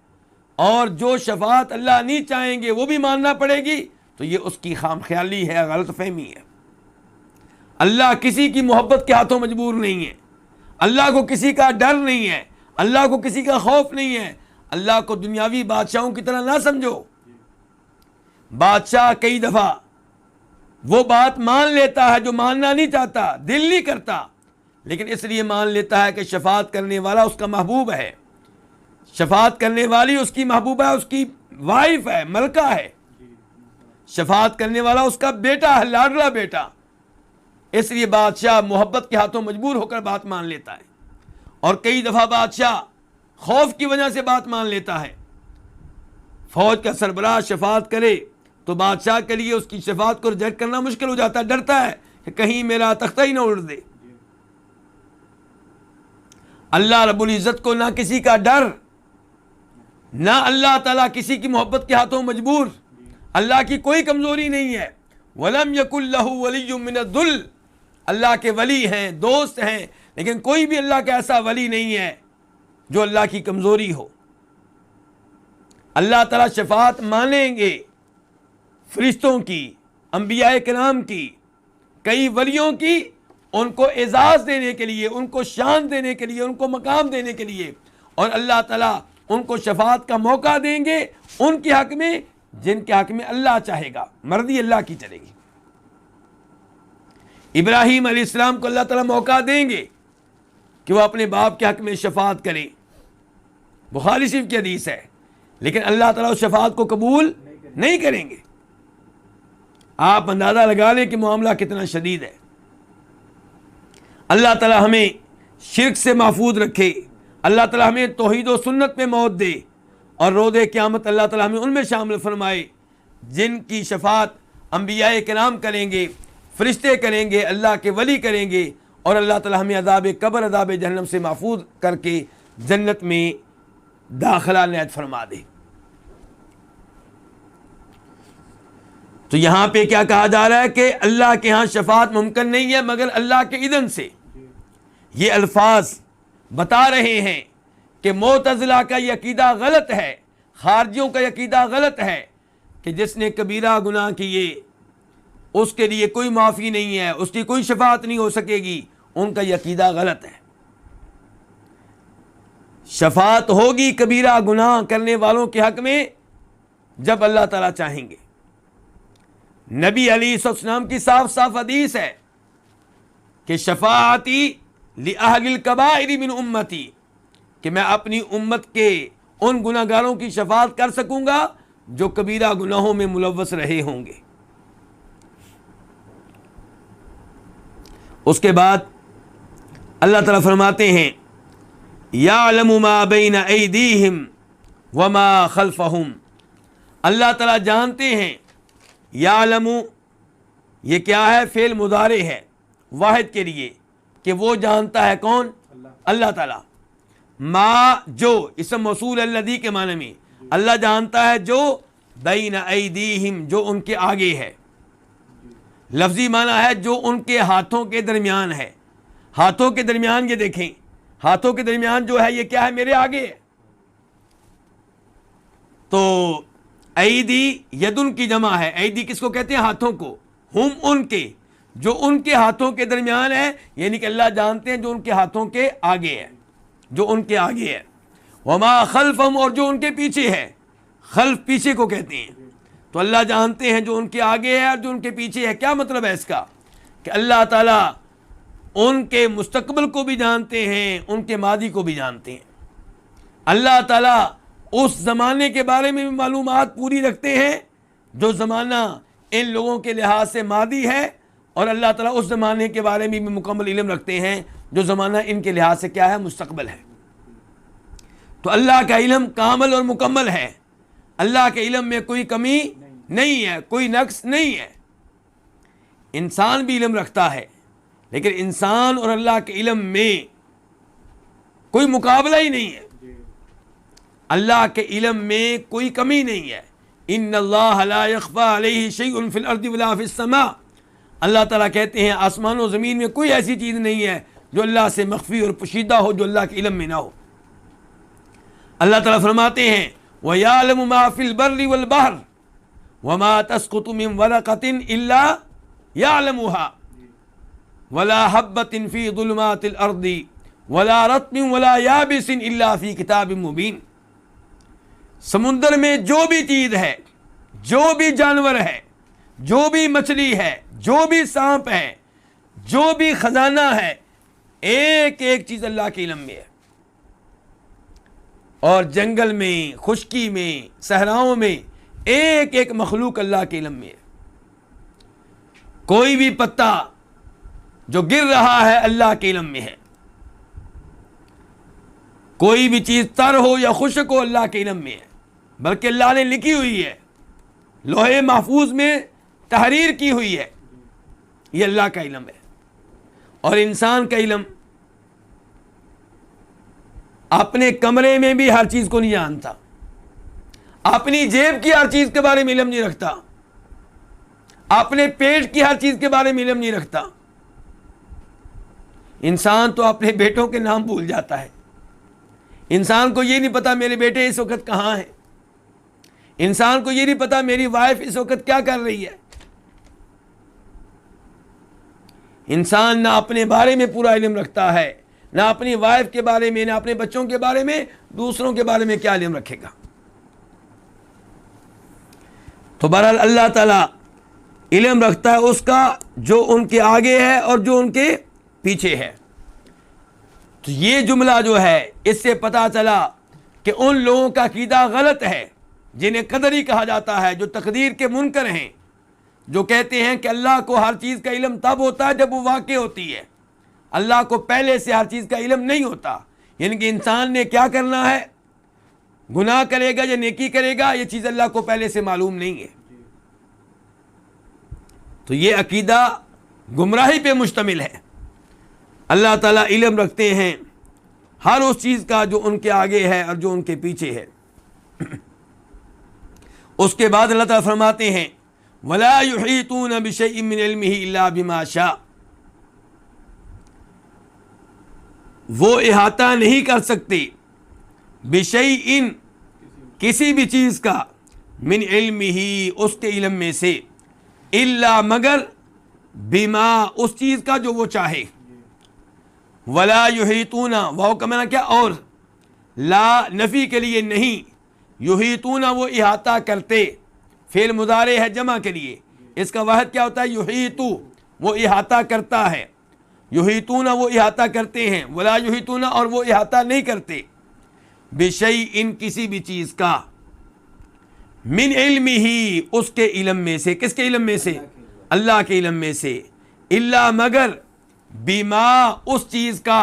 اور جو شفاعت اللہ نہیں چاہیں گے وہ بھی ماننا پڑے گی، تو یہ اس کی خام خیالی ہے، غلط فہمی ہے۔ اللہ کسی کی محبت کے ہاتھوں مجبور نہیں ہے، اللہ کو کسی کا ڈر نہیں ہے، اللہ کو کسی کا خوف نہیں ہے۔ اللہ کو دنیاوی بادشاہوں کی طرح نہ سمجھو۔ بادشاہ کئی دفعہ وہ بات مان لیتا ہے جو ماننا نہیں چاہتا، دل نہیں کرتا، لیکن اس لیے مان لیتا ہے کہ شفاعت کرنے والا اس کا محبوب ہے، شفاعت کرنے والی اس کی محبوبہ ہے، اس کی وائف ہے، ملکہ ہے، شفاعت کرنے والا اس کا بیٹا ہے، لاڈلا بیٹا۔ اس لیے بادشاہ محبت کے ہاتھوں مجبور ہو کر بات مان لیتا ہے، اور کئی دفعہ بادشاہ خوف کی وجہ سے بات مان لیتا ہے۔ فوج کا سربراہ شفاعت کرے تو بادشاہ کے لیے اس کی شفاعت کو ریجیکٹ کرنا مشکل ہو جاتا ہے، ڈرتا ہے کہ کہیں میرا تختہ ہی نہ اڑ دے۔ اللہ رب العزت کو نہ کسی کا ڈر، نہ اللہ تعالیٰ کسی کی محبت کے ہاتھوں مجبور، اللہ کی کوئی کمزوری نہیں ہے۔ وَلَمْ يَكُنْ لَهُ وَلِيٌّ مِّنَ الذُّلِّ، اللہ کے ولی ہیں، دوست ہیں، لیکن کوئی بھی اللہ کا ایسا ولی نہیں ہے جو اللہ کی کمزوری ہو۔ اللہ تعالیٰ شفاعت مانیں گے فرشتوں کی، انبیاء کرام کی، کئی ولیوں کی، ان کو اعزاز دینے کے لیے، ان کو شان دینے کے لیے، ان کو مقام دینے کے لیے، اور اللہ تعالیٰ ان کو شفاعت کا موقع دیں گے ان کے حق میں جن کے حق میں اللہ چاہے گا، مرضی اللہ کی چلے گی۔ ابراہیم علیہ السلام کو اللہ تعالیٰ موقع دیں گے کہ وہ اپنے باپ کے حق میں شفاعت کریں، بخاری شریف کی حدیث ہے، لیکن اللہ تعالیٰ اس شفاعت کو قبول نہیں کریں گے۔ آپ اندازہ لگا لیں کہ معاملہ کتنا شدید ہے۔ اللہ تعالیٰ ہمیں شرک سے محفوظ رکھے، اللہ تعالیٰ ہمیں توحید و سنت میں موت دے، اور روز قیامت اللہ تعالیٰ ہمیں ان میں شامل فرمائے جن کی شفاعت انبیاء کرام کریں گے، فرشتے کریں گے، اللہ کے ولی کریں گے، اور اللہ تعالیٰ ہمیں عذاب قبر، عذاب جہنم سے محفوظ کر کے جنت میں داخلہ عنایت فرما دے۔ تو یہاں پہ کیا کہا جا رہا ہے کہ اللہ کے ہاں شفاعت ممکن نہیں ہے مگر اللہ کے اذن سے۔ یہ الفاظ بتا رہے ہیں کہ معتزلہ کا یہ عقیدہ غلط ہے، خارجیوں کا یہ عقیدہ غلط ہے کہ جس نے کبیرہ گناہ کیے اس کے لیے کوئی معافی نہیں ہے، اس کی کوئی شفاعت نہیں ہو سکے گی۔ ان کا یہ عقیدہ غلط ہے۔ شفاعت ہوگی کبیرہ گناہ کرنے والوں کے حق میں جب اللہ تعالیٰ چاہیں گے۔ نبی علیہ السلام کی صاف صاف حدیث ہے کہ شفاعتی لأہل الکبائر من امتی، کہ میں اپنی امت کے ان گناہ گاروں کی شفاعت کر سکوں گا جو کبیرہ گناہوں میں ملوث رہے ہوں گے۔ اس کے بعد اللہ تعالیٰ فرماتے ہیں یعلم ما بین ایدیہم وما خلفہم، اللہ تعالیٰ جانتے ہیں، یعلم یہ کیا ہے؟ فعل مضارع ہے واحد کے لیے، کہ وہ جانتا ہے کون؟ اللہ تعالیٰ۔ ما جو اسم موصول الذی کے معنی میں، اللہ جانتا ہے جو بین ایدیہم جو ان کے آگے ہے، لفظی معنی ہے جو ان کے ہاتھوں کے درمیان ہے۔ ہاتھوں کے درمیان یہ دیکھیں، ہاتھوں کے درمیان جو ہے یہ کیا ہے؟ میرے آگے ہے۔ تو ایدی یدن کی جمع ہے، ایدی کس کو کہتے ہیں؟ ہاتھوں کو، ہم ان کے، جو ان کے ہاتھوں کے درمیان ہے، یعنی کہ اللہ جانتے ہیں جو ان کے ہاتھوں کے آگے ہے، جو ان کے آگے ہے۔ وما خلفہم، اور جو ان کے پیچھے ہے، خلف پیچھے کو کہتے ہیں۔ تو اللہ جانتے ہیں جو ان کے آگے ہے اور جو ان کے پیچھے ہے۔ کیا مطلب ہے اس کا؟ کہ اللہ تعالیٰ ان کے مستقبل کو بھی جانتے ہیں، ان کے ماضی کو بھی جانتے ہیں۔ اللہ تعالیٰ اس زمانے کے بارے میں بھی معلومات پوری رکھتے ہیں جو زمانہ ان لوگوں کے لحاظ سے ماضی ہے، اور اللہ تعالیٰ اس زمانے کے بارے میں بھی مکمل علم رکھتے ہیں جو زمانہ ان کے لحاظ سے کیا ہے؟ مستقبل ہے۔ تو اللہ کا علم کامل اور مکمل ہے، اللہ کے علم میں کوئی کمی نہیں ہے، کوئی نقص نہیں ہے۔ انسان بھی علم رکھتا ہے، لیکن انسان اور اللہ کے علم میں کوئی مقابلہ ہی نہیں ہے۔ اللہ کے علم میں کوئی کمی نہیں ہے۔ ان اللہ لا یخفی علیہ شیء فی الارض ولا فی السماء، اللہ تعالیٰ کہتے ہیں آسمان و زمین میں کوئی ایسی چیز نہیں ہے جو اللہ سے مخفی اور پوشیدہ ہو، جو اللہ کے علم میں نہ ہو۔ اللہ تعالیٰ فرماتے ہیں وَيَعْلَمُ مَا فِي الْبَرِّ وَالْبَحْرِ وَمَا تَسْقُطُ مِنْ وَرَقَةٍ إِلَّا يَعْلَمُهَا وَلَا حَبَّةٍ فِي ظُلُمَاتِ الْأَرْضِ وَلَا رَطْبٍ وَلَا يَابِسٍ إِلَّا فِي كِتَابٍ مُبِينٍ، سمندر میں جو بھی چیز ہے، جو بھی جانور ہے، جو بھی مچھلی ہے، جو بھی سانپ ہے، جو بھی خزانہ ہے، ایک ایک چیز اللہ کے علم میں ہے۔ اور جنگل میں، خشکی میں، صحراؤں میں ایک ایک مخلوق اللہ کے علم میں ہے۔ کوئی بھی پتا جو گر رہا ہے اللہ کے علم میں ہے، کوئی بھی چیز تر ہو یا خشک ہو اللہ کے علم میں ہے، بلکہ اللہ نے لکھی ہوئی ہے، لوح محفوظ میں تحریر کی ہوئی ہے، یہ اللہ کا علم ہے۔ اور انسان کا علم اپنے کمرے میں بھی ہر چیز کو نہیں جانتا، اپنی جیب کی ہر چیز کے بارے میں علم نہیں رکھتا، اپنے پیٹ کی ہر چیز کے بارے میں علم نہیں رکھتا۔ انسان تو اپنے بیٹوں کے نام بھول جاتا ہے، انسان کو یہ نہیں پتا میرے بیٹے اس وقت کہاں ہیں، انسان کو یہ نہیں پتا میری وائف اس وقت کیا کر رہی ہے۔ انسان نہ اپنے بارے میں پورا علم رکھتا ہے، نہ اپنی وائف کے بارے میں، نہ اپنے بچوں کے بارے میں، دوسروں کے بارے میں کیا علم رکھے گا۔ تو بہرحال اللہ تعالیٰ علم رکھتا ہے اس کا جو ان کے آگے ہے اور جو ان کے پیچھے ہے۔ تو یہ جملہ جو ہے اس سے پتہ چلا کہ ان لوگوں کا عقیدہ غلط ہے جنہیں قدری کہا جاتا ہے، جو تقدیر کے منکر ہیں، جو کہتے ہیں کہ اللہ کو ہر چیز کا علم تب ہوتا ہے جب وہ واقع ہوتی ہے، اللہ کو پہلے سے ہر چیز کا علم نہیں ہوتا۔ یعنی کہ انسان نے کیا کرنا ہے، گناہ کرے گا یا نیکی کرے گا، یہ چیز اللہ کو پہلے سے معلوم نہیں ہے۔ تو یہ عقیدہ گمراہی پہ مشتمل ہے۔ اللہ تعالیٰ علم رکھتے ہیں ہر اس چیز کا جو ان کے آگے ہے اور جو ان کے پیچھے ہے۔ اس کے بعد اللہ تعالیٰ فرماتے ہیں وَلَا يُحِيطُونَ بِشَيْءٍ مِّنْ عِلْمِهِ إِلَّا بِمَا شَاءَ، وہ احاطہ نہیں کر سکتے بِشَيْءٍ کسی بھی چیز کا، من علمه اس کے علم میں سے، الا مگر بما اس چیز کا جو وہ چاہے۔ ولا یحیطون، واو کا معنی کیا؟ اور، لا نفی کے لیے نہیں، یحیطون وہ احاطہ کرتے، فعل مضارع ہے جمع کے لیے، اس کا واحد کیا ہوتا ہے؟ یحیطو، وہ احاطہ کرتا ہے۔ یحیطون وہ احاطہ کرتے ہیں، ولا یحیطون اور وہ احاطہ نہیں کرتے، بشیء کسی بھی چیز کا، من علمہ اس کے علم میں سے، کس کے علم میں سے؟ اللہ کے علم میں سے، الا مگر، بما اس چیز کا،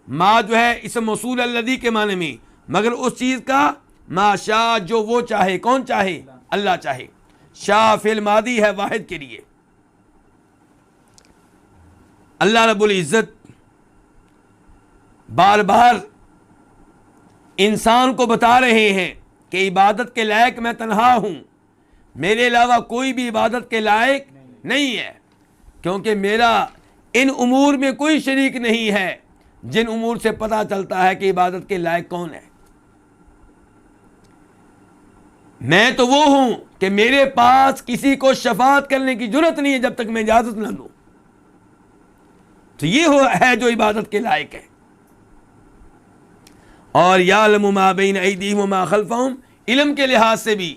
ما جو ہے اسم موصول الذی کے معنی میں، مگر اس چیز کا، ما شاء جو وہ چاہے، کون چاہے؟ اللہ چاہے، شاء فعل ماضی ہے واحد کے لیے۔ اللہ رب العزت بار بار انسان کو بتا رہے ہیں کہ عبادت کے لائق میں تنہا ہوں، میرے علاوہ کوئی بھی عبادت کے لائق نہیں ہے، کیونکہ میرا ان امور میں کوئی شریک نہیں ہے جن امور سے پتہ چلتا ہے کہ عبادت کے لائق کون ہے۔ میں تو وہ ہوں کہ میرے پاس کسی کو شفاعت کرنے کی جرت نہیں ہے جب تک میں اجازت نہ دوں، تو یہ ہے جو عبادت کے لائق ہے۔ اور یعلم ما بین ایدیہم وما خلفہم، علم کے لحاظ سے بھی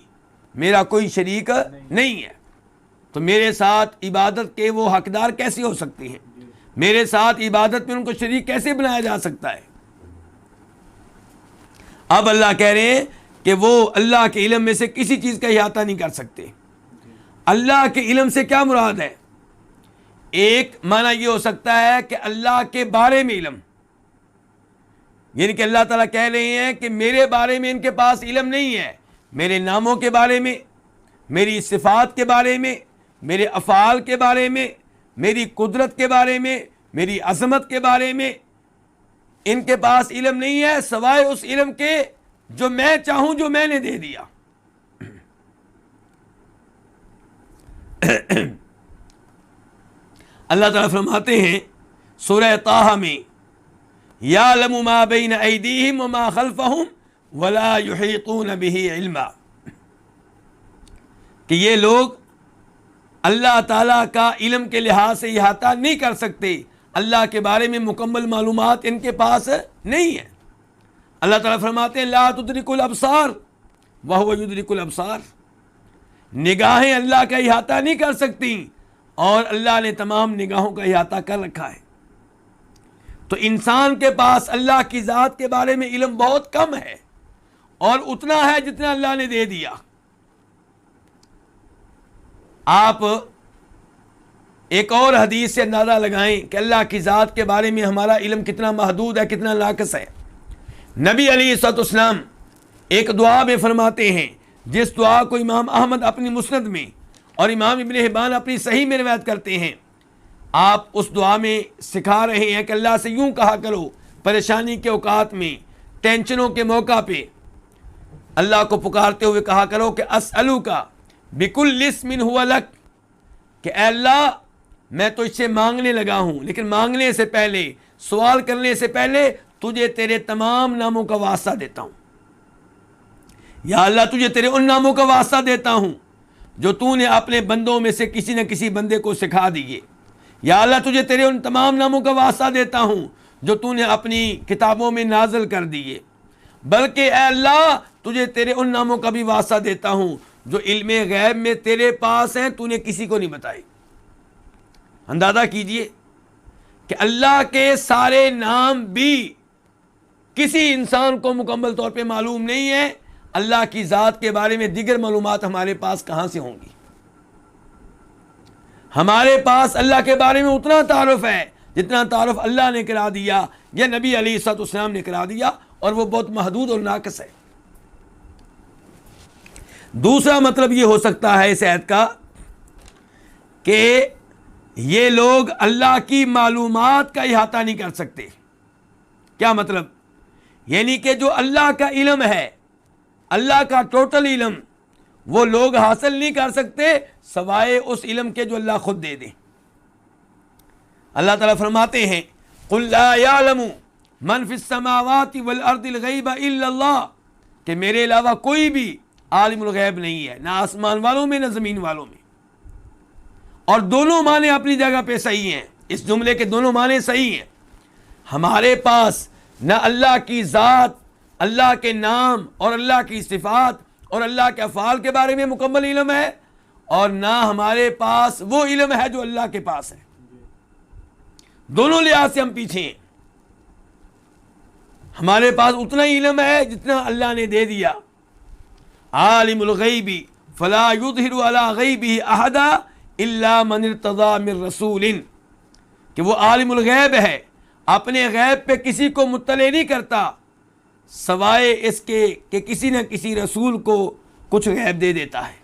میرا کوئی شریک نہیں ہے، تو میرے ساتھ عبادت کے وہ حقدار کیسے ہو سکتے ہیں؟ میرے ساتھ عبادت میں ان کو شریک کیسے بنایا جا سکتا ہے؟ اب اللہ کہہ رہے ہیں کہ وہ اللہ کے علم میں سے کسی چیز کا احاطہ نہیں کر سکتے۔ اللہ کے علم سے کیا مراد ہے؟ ایک معنی یہ ہو سکتا ہے کہ اللہ کے بارے میں علم، یعنی کہ اللہ تعالیٰ کہہ رہے ہیں کہ میرے بارے میں ان کے پاس علم نہیں ہے، میرے ناموں کے بارے میں، میری صفات کے بارے میں، میرے افعال کے بارے میں، میری قدرت کے بارے میں، میری عظمت کے بارے میں ان کے پاس علم نہیں ہے، سوائے اس علم کے جو میں چاہوں، جو میں نے دے دیا۔ اللہ تعالیٰ فرماتے ہیں سورہ طٰہٰ میں، یعلم ما بین ایدیہم وما خلفہم ولا یحیطون بہ علما، کہ یہ لوگ اللہ تعالیٰ کا علم کے لحاظ سے احاطہ نہیں کر سکتے، اللہ کے بارے میں مکمل معلومات ان کے پاس نہیں ہے۔ اللہ تعالیٰ فرماتے ہیں لا تدرک الابصار وہو یدرک الابصار، نگاہیں اللہ کا احاطہ نہیں کر سکتی اور اللہ نے تمام نگاہوں کا احاطہ کر رکھا ہے۔ تو انسان کے پاس اللہ کی ذات کے بارے میں علم بہت کم ہے، اور اتنا ہے جتنا اللہ نے دے دیا۔ آپ ایک اور حدیث سے اندازہ لگائیں کہ اللہ کی ذات کے بارے میں ہمارا علم کتنا محدود ہے، کتنا ناقص ہے۔ نبی علیہ الصلوۃ والسلام ایک دعا میں فرماتے ہیں، جس دعا کو امام احمد اپنی مسند میں اور امام ابن حبان اپنی صحیح میں روایت کرتے ہیں، آپ اس دعا میں سکھا رہے ہیں کہ اللہ سے یوں کہا کرو پریشانی کے اوقات میں، ٹینشنوں کے موقع پہ اللہ کو پکارتے ہوئے کہا کرو کہ اسألوک بکل اسم ہوا لک، کہ اے اللہ میں تو اس سے مانگنے لگا ہوں، لیکن مانگنے سے پہلے، سوال کرنے سے پہلے تجھے تیرے تمام ناموں کا واسطہ دیتا ہوں۔ یا اللہ تجھے تیرے ان ناموں کا واسطہ دیتا ہوں جو تو نے اپنے بندوں میں سے کسی نہ کسی بندے کو سکھا دیے۔ یا اللہ تجھے تیرے ان تمام ناموں کا واسطہ دیتا ہوں جو تو نے اپنی کتابوں میں نازل کر دیے، بلکہ اے اللہ تجھے تیرے ان ناموں کا بھی واسطہ دیتا ہوں جو علم غیب میں تیرے پاس ہیں، تو نے کسی کو نہیں بتائی۔ اندازہ کیجئے کہ اللہ کے سارے نام بھی کسی انسان کو مکمل طور پہ معلوم نہیں ہے، اللہ کی ذات کے بارے میں دیگر معلومات ہمارے پاس کہاں سے ہوں گی؟ ہمارے پاس اللہ کے بارے میں اتنا تعارف ہے جتنا تعارف اللہ نے کرا دیا یا نبی علیہ الصلوۃ والسلام نے کرا دیا، اور وہ بہت محدود اور ناقص ہے۔ دوسرا مطلب یہ ہو سکتا ہے اس آیت کا کہ یہ لوگ اللہ کی معلومات کا احاطہ نہیں کر سکتے۔ کیا مطلب؟ یعنی کہ جو اللہ کا علم ہے، اللہ کا ٹوٹل علم، وہ لوگ حاصل نہیں کر سکتے سوائے اس علم کے جو اللہ خود دے دے۔ اللہ تعالیٰ فرماتے ہیں قُلْ لَا يَعْلَمُ مَنْ فِي السَّمَاوَاتِ وَالْأَرْضِ الْغَيْبَ إِلَّا اللَّهُ، کہ میرے علاوہ کوئی بھی عالم الغیب نہیں ہے، نہ آسمان والوں میں نہ زمین والوں میں۔ اور دونوں معنی اپنی جگہ پہ صحیح ہیں، اس جملے کے دونوں معنی صحیح ہیں۔ ہمارے پاس نہ اللہ کی ذات، اللہ کے نام اور اللہ کی صفات اور اللہ کے افعال کے بارے میں مکمل علم ہے، اور نہ ہمارے پاس وہ علم ہے جو اللہ کے پاس ہے۔ دونوں لحاظ سے ہم پیچھے ہیں. ہمارے پاس اتنا ہی علم ہے جتنا اللہ نے دے دیا. عالم الغیب فلا یظہر علی غیبہ احدا الا من ارتضی من رسول، کہ وہ عالم الغیب ہے، اپنے غیب پہ کسی کو مطلع نہیں کرتا سوائے اس کے کہ کسی نہ کسی رسول کو کچھ غیب دے دیتا ہے.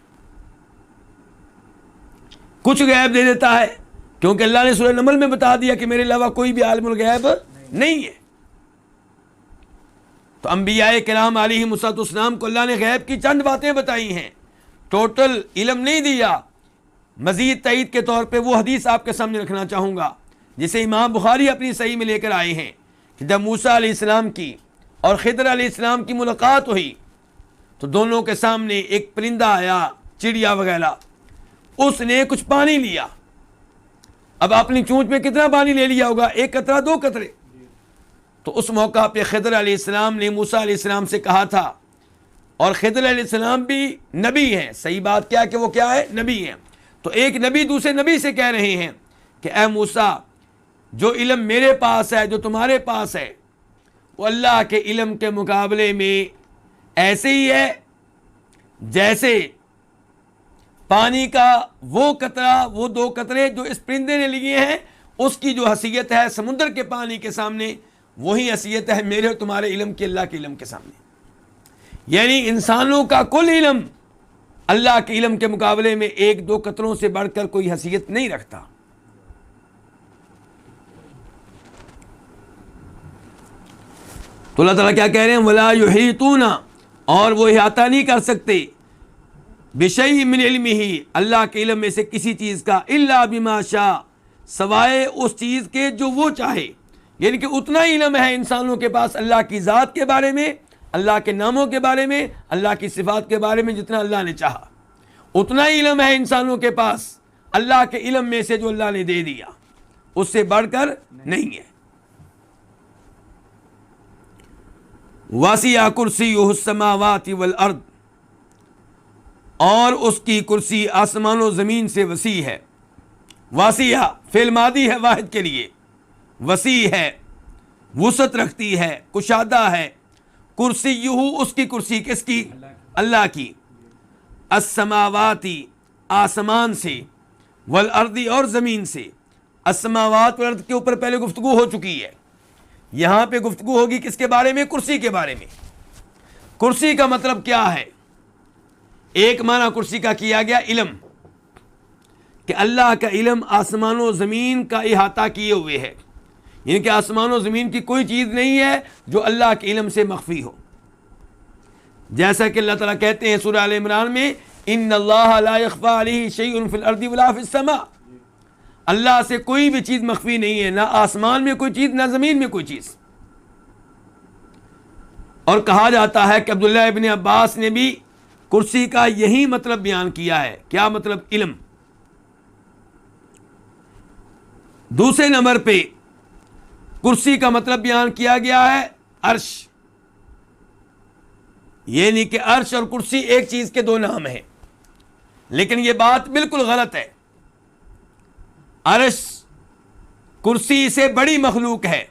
کچھ غیب دے دیتا ہے، کیونکہ اللہ نے سورہ نمل میں بتا دیا کہ میرے علاوہ کوئی بھی عالم الغیب نہیں ہے. تو انبیاء کرام علیہم السلام کو اللہ نے غیب کی چند باتیں بتائی ہیں، ٹوٹل علم نہیں دیا. مزید تائید کے طور پہ وہ حدیث آپ کے سامنے رکھنا چاہوں گا جسے امام بخاری اپنی صحیح میں لے کر آئے ہیں کہ جب موسیٰ علیہ السلام کی اور خضر علیہ السلام کی ملاقات ہوئی تو دونوں کے سامنے ایک پرندہ آیا، چڑیا وغیرہ، اس نے کچھ پانی لیا. اب اپنی چونچ میں کتنا پانی لے لیا ہوگا؟ 1 قطرہ 2 قطرے. تو اس موقع پہ خضر علیہ السلام نے موسیٰ علیہ السلام سے کہا تھا، اور خضر علیہ السلام بھی نبی ہیں، صحیح بات کیا کہ وہ کیا ہے؟ نبی ہیں. تو ایک نبی دوسرے نبی سے کہہ رہے ہیں کہ اے موسیٰ، جو علم میرے پاس ہے، جو تمہارے پاس ہے، وہ اللہ کے علم کے مقابلے میں ایسے ہی ہے جیسے پانی کا وہ قطرہ، وہ 2 قطرے جو اس پرندے نے لیے ہیں، اس کی جو حیثیت ہے سمندر کے پانی کے سامنے، وہی حیثیت ہے میرے اور تمہارے علم کی اللہ کے علم کے سامنے. یعنی انسانوں کا کل علم اللہ کے علم کے مقابلے میں 1-2 قطروں سے بڑھ کر کوئی حیثیت نہیں رکھتا. تو اللہ تعالیٰ کیا کہہ رہے ہیں؟ وَلَا يُحِيطُونَ، اور وہ احاطہ نہیں کر سکتے بِشَيْءٍ مِّنْ عِلْمِهِ، اللہ کے علم میں سے کسی چیز کا، إِلَّا بِمَا شَاءَ، سوائے اس چیز کے جو وہ چاہے. یعنی کہ اتنا ہی علم ہے انسانوں کے پاس اللہ کی ذات کے بارے میں، اللہ کے ناموں کے بارے میں، اللہ کی صفات کے بارے میں جتنا اللہ نے چاہا. اتنا ہی علم ہے انسانوں کے پاس اللہ کے علم میں سے جو اللہ نے دے دیا، اس سے بڑھ کر نہیں ہے. وَسِعَ كُرْسِيُّهُ السَّمَاوَاتِ وَالْأَرْضِ، اور اس کی کرسی آسمان و زمین سے وسیع ہے. واسع فعل ماضی ہے واحد کے لیے، وسیع ہے، وسعت رکھتی ہے، کشادہ ہے. کرسیہ، اس کی کرسی کس کی؟ اللہ کی. السماواتی، آسمان سے، والارض، اور زمین سے. السماوات والارض کے اوپر پہلے گفتگو ہو چکی ہے، یہاں پہ گفتگو ہوگی کس کے بارے میں؟ کرسی کے بارے میں. کرسی کا مطلب کیا ہے؟ ایک معنی کرسی کا کیا گیا علم، کہ اللہ کا علم آسمان و زمین کا احاطہ کیے ہوئے ہے. یعنی کہ آسمان و زمین کی کوئی چیز نہیں ہے جو اللہ کے علم سے مخفی ہو. جیسا کہ اللہ تعالیٰ کہتے ہیں سورہ آل عمران میں، ان اللہ لا یخفی علیہ شیء فی الارض ولا فی السماء، اللہ سے کوئی بھی چیز مخفی نہیں ہے، نہ آسمان میں کوئی چیز، نہ زمین میں کوئی چیز. اور کہا جاتا ہے کہ عبداللہ ابن عباس نے بھی کرسی کا یہی مطلب بیان کیا ہے. کیا مطلب؟ علم. دوسرے نمبر پہ کرسی کا مطلب بیان کیا گیا ہے عرش. یعنی کہ عرش اور کرسی ایک چیز کے 2 نام ہیں، لیکن یہ بات بالکل غلط ہے. عرش کرسی سے بڑی مخلوق ہے.